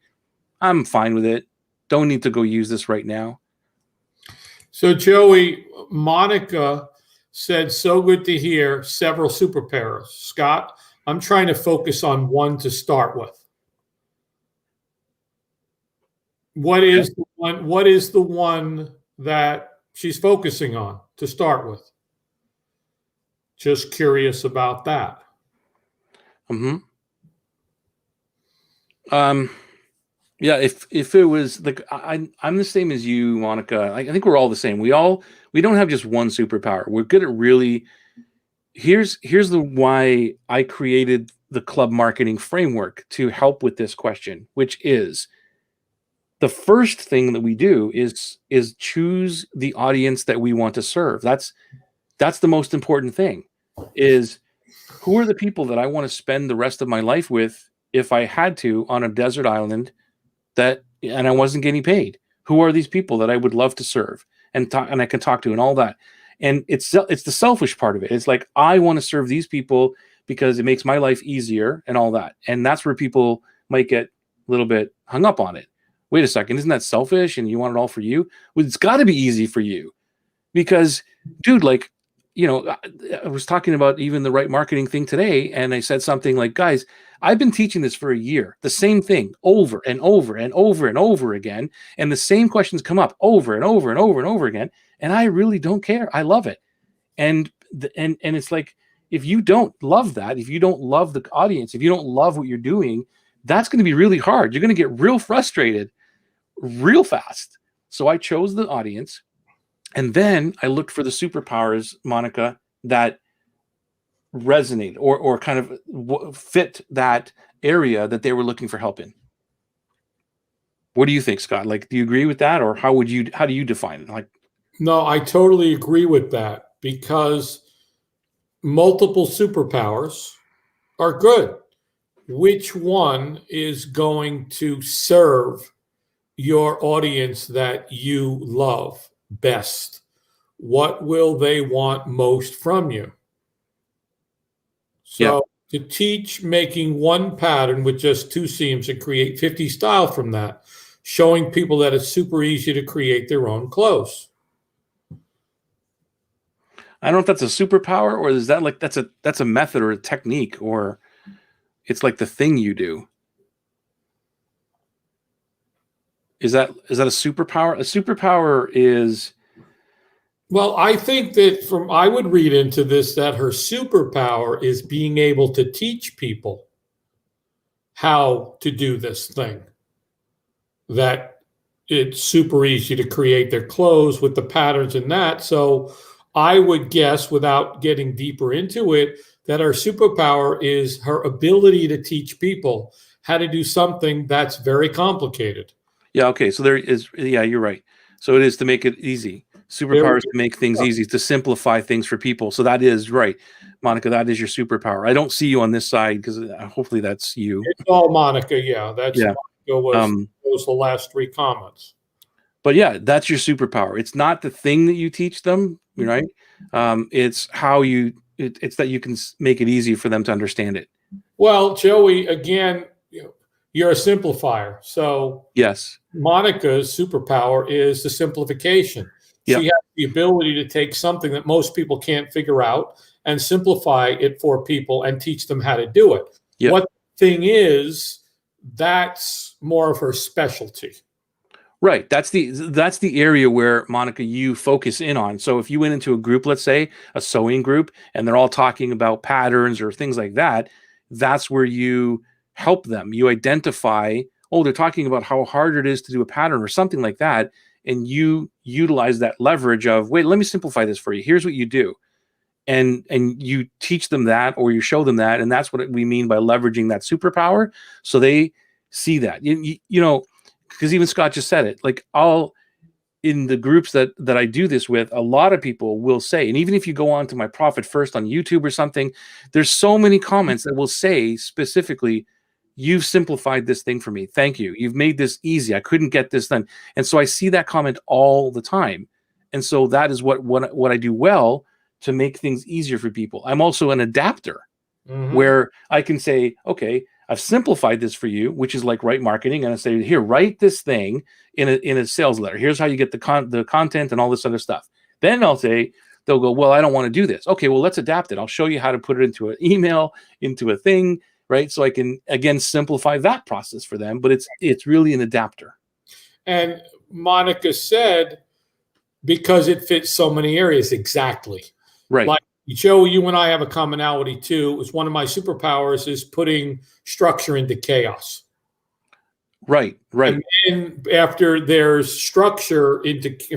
I'm fine with it. Don't need to go use this right now. So, Joey, Monica said, so good to hear several superpowers. Scott, I'm trying to focus on one to start with. What is the one that she's focusing on to start with? Just curious about that. Yeah, if it was like I'm the same as you, Monica. I think we're all the same. We don't have just one superpower. We're good at really. Here's the why I created the club marketing framework to help with this question, which is the first thing that we do is choose the audience that we want to serve. That's the most important thing. Is who are the people that I want to spend the rest of my life with if I had to on a desert island and I wasn't getting paid? Who are these people that I would love to serve and I can talk to and all that? And it's the selfish part of it. It's like, I want to serve these people because it makes my life easier and all that. And that's where people might get a little bit hung up on it. Wait a second, isn't that selfish and you want it all for you? Well, it's got to be easy for you because, dude, like, I was talking about even the right marketing thing today, and I said something like, guys, I've been teaching this for a year, the same thing over and over and over and over again, and the same questions come up over and over and over and over again, and I really don't care. I love it. And it's like, if you don't love that, if you don't love the audience, if you don't love what you're doing, that's going to be really hard. You're going to get real frustrated real fast. So I chose the audience. And then I looked for the superpowers, Monica, that resonate or kind of fit that area that they were looking for help in. What do you think, Scott? Like, do you agree with that, or how do you define it? Like, no, I totally agree with that because multiple superpowers are good. Which one is going to serve your audience that you love best? What will they want most from you? So to teach making one pattern with just 2 seams and create 50 style from that, showing people that it's super easy to create their own clothes. I don't know if that's a superpower, or is that like that's a method or a technique, or it's like the thing you do. Is that a superpower? A superpower is, well, I think that I would read into this that her superpower is being able to teach people how to do this thing. That it's super easy to create their clothes with the patterns in that. So I would guess, without getting deeper into it, that her superpower is her ability to teach people how to do something that's very complicated. Yeah, okay. So there is, yeah, you're right. So it is to make it easy. Superpowers to make things easy, to simplify things for people. So that is right, Monica. That is your superpower. I don't see you on this side because hopefully that's you. It's all Monica. Yeah, that's Monica was the last 3 comments. But yeah, that's your superpower. It's not the thing that you teach them, right? It's how it's that you can make it easy for them to understand it. Well, Joey, again, you're a simplifier. So yes, Monica's superpower is the simplification. She has the ability to take something that most people can't figure out and simplify it for people and teach them how to do it. What the thing is, that's more of her specialty. Right. That's the area where, Monica, you focus in on. So if you went into a group, let's say a sewing group, and they're all talking about patterns or things like that, that's where you help them. You identify, oh, they're talking about how hard it is to do a pattern or something like that, and you utilize that leverage of, wait, let me simplify this for you. Here's what you do. And you teach them that, or you show them that, and that's what we mean by leveraging that superpower. So they see that. You know, because even Scott just said it, like, I'll, in the groups that I do this with, a lot of people will say, and even if you go on to my Profit First on YouTube or something, there's so many comments that will say specifically, you've simplified this thing for me, thank you, you've made this easy, I couldn't get this done. And so I see that comment all the time, and so that is what I do well to make things easier for people. I'm also an adapter, where I can say, okay, I've simplified this for you, which is like right marketing, and I say, here, write this thing in a sales letter. Here's how you get the content and all this other stuff. Then they'll go, well, I don't want to do this. Okay, well, let's adapt it. I'll show you how to put it into an email, into a thing, right? So I can, again, simplify that process for them, but it's really an adapter. And Monica said, because it fits so many areas. Exactly. Right. Like, Joe, you and I have a commonality too. It's one of my superpowers is putting structure into chaos. Right. And then after there's structure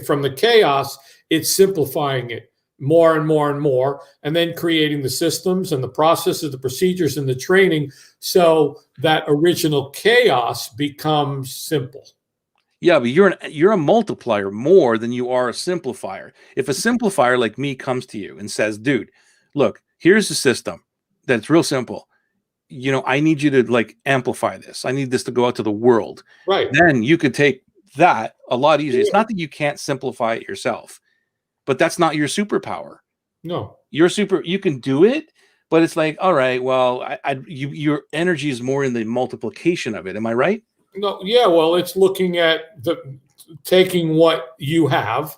from the chaos, it's simplifying it more and more and more, and then creating the systems and the processes, the procedures, and the training, so that original chaos becomes simple. Yeah, but you're a multiplier more than you are a simplifier. If a simplifier like me comes to you and says, dude, look, here's the system that's real simple. You know, I need you to like amplify this. I need this to go out to the world. Right. Then you could take that a lot easier. Yeah. It's not that you can't simplify it yourself, but that's not your superpower. No. You can do it, but it's like, all right, well, your energy is more in the multiplication of it. Am I right? No, yeah, well, it's looking at taking what you have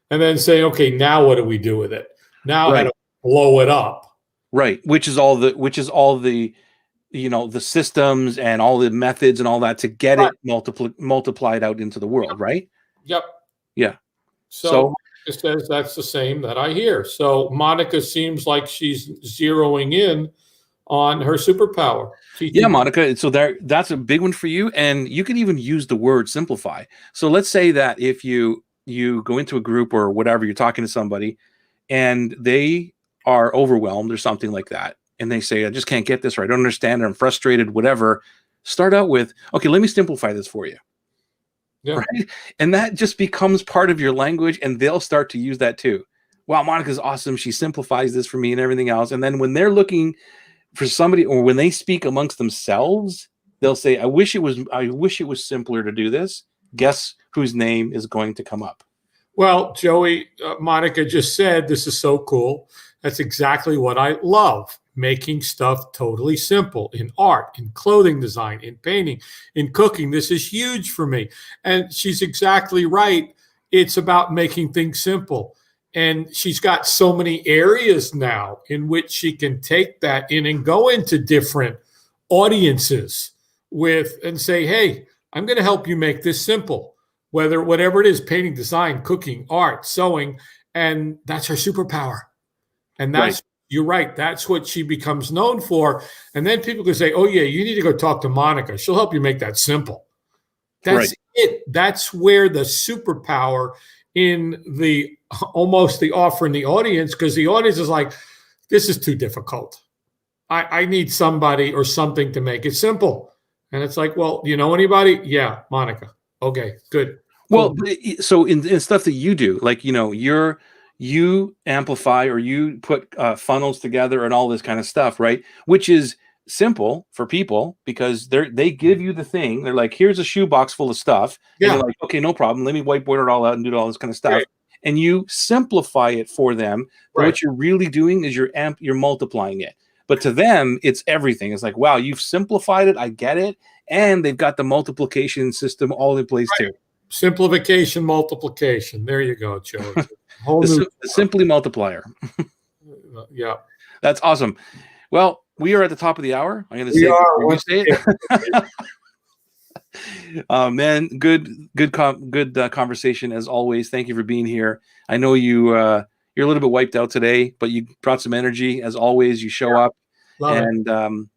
and then saying, okay, now what do we do with it? Now how to blow it up. Right, which is all the you know, the systems and all the methods and all that to get it multiplied out into the world, right? Yep. Yeah. So Monica says that's the same that I hear. So Monica seems like she's zeroing in on her superpower. Yeah, Monica. So that's a big one for you, and you can even use the word simplify. So let's say that if you go into a group or whatever, you're talking to somebody, and they are overwhelmed or something like that, and they say, "I just can't get this, or I don't understand, or I'm frustrated, whatever." Start out with, "Okay, let me simplify this for you." Yeah. Right, and that just becomes part of your language, and they'll start to use that too. Wow, Monica's awesome. She simplifies this for me and everything else. And then when they're looking for somebody, or when they speak amongst themselves, they'll say, I wish it was simpler to do this. Guess whose name is going to come up? Well, Joey, Monica just said, this is so cool. That's exactly what I love. Making stuff totally simple in art, in clothing design, in painting, in cooking. This is huge for me. And she's exactly right. It's about making things simple. And she's got so many areas now in which she can take that in and go into different audiences and say, hey, I'm going to help you make this simple, whatever it is, painting, design, cooking, art, sewing. And that's her superpower. And that's, you're right. That's what she becomes known for. And then people can say, oh, yeah, you need to go talk to Monica. She'll help you make that simple. That's it. That's where the superpower in almost the offer in the audience, because the audience is like, this is too difficult. I need somebody or something to make it simple. And it's like, well, you know anybody? Yeah, Monica. Okay, good. Well, so in stuff that you do, like, you know, you amplify or you put funnels together and all this kind of stuff, right? Which is simple for people because they give you the thing. They're like, here's a shoebox full of stuff. Yeah. And you're like, okay, no problem. Let me whiteboard it all out and do all this kind of stuff. Right. And you simplify it for them. But what you're really doing is you're multiplying it. But to them, it's everything. It's like, wow, you've simplified it. I get it. And they've got the multiplication system all in place too. Simplification, multiplication. There you go, Joe. The Simply multiplier. Yeah. That's awesome. Well, we are at the top of the hour. I'm going to say, you say it. Man, good conversation as always. Thank you for being here. I know you're a little bit wiped out today, but you brought some energy as always. You show up Love it. and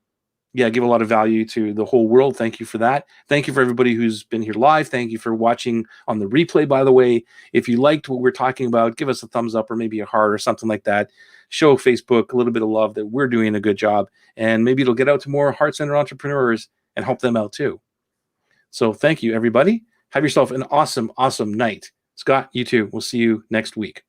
yeah, give a lot of value to the whole world. Thank you for that. Thank you for everybody who's been here live. Thank you for watching on the replay, by the way. If you liked what we're talking about, give us a thumbs up or maybe a heart or something like that. Show Facebook a little bit of love that we're doing a good job, and maybe it'll get out to more heart center entrepreneurs and help them out too. So thank you, everybody. Have yourself an awesome, awesome night. Scott, you too. We'll see you next week.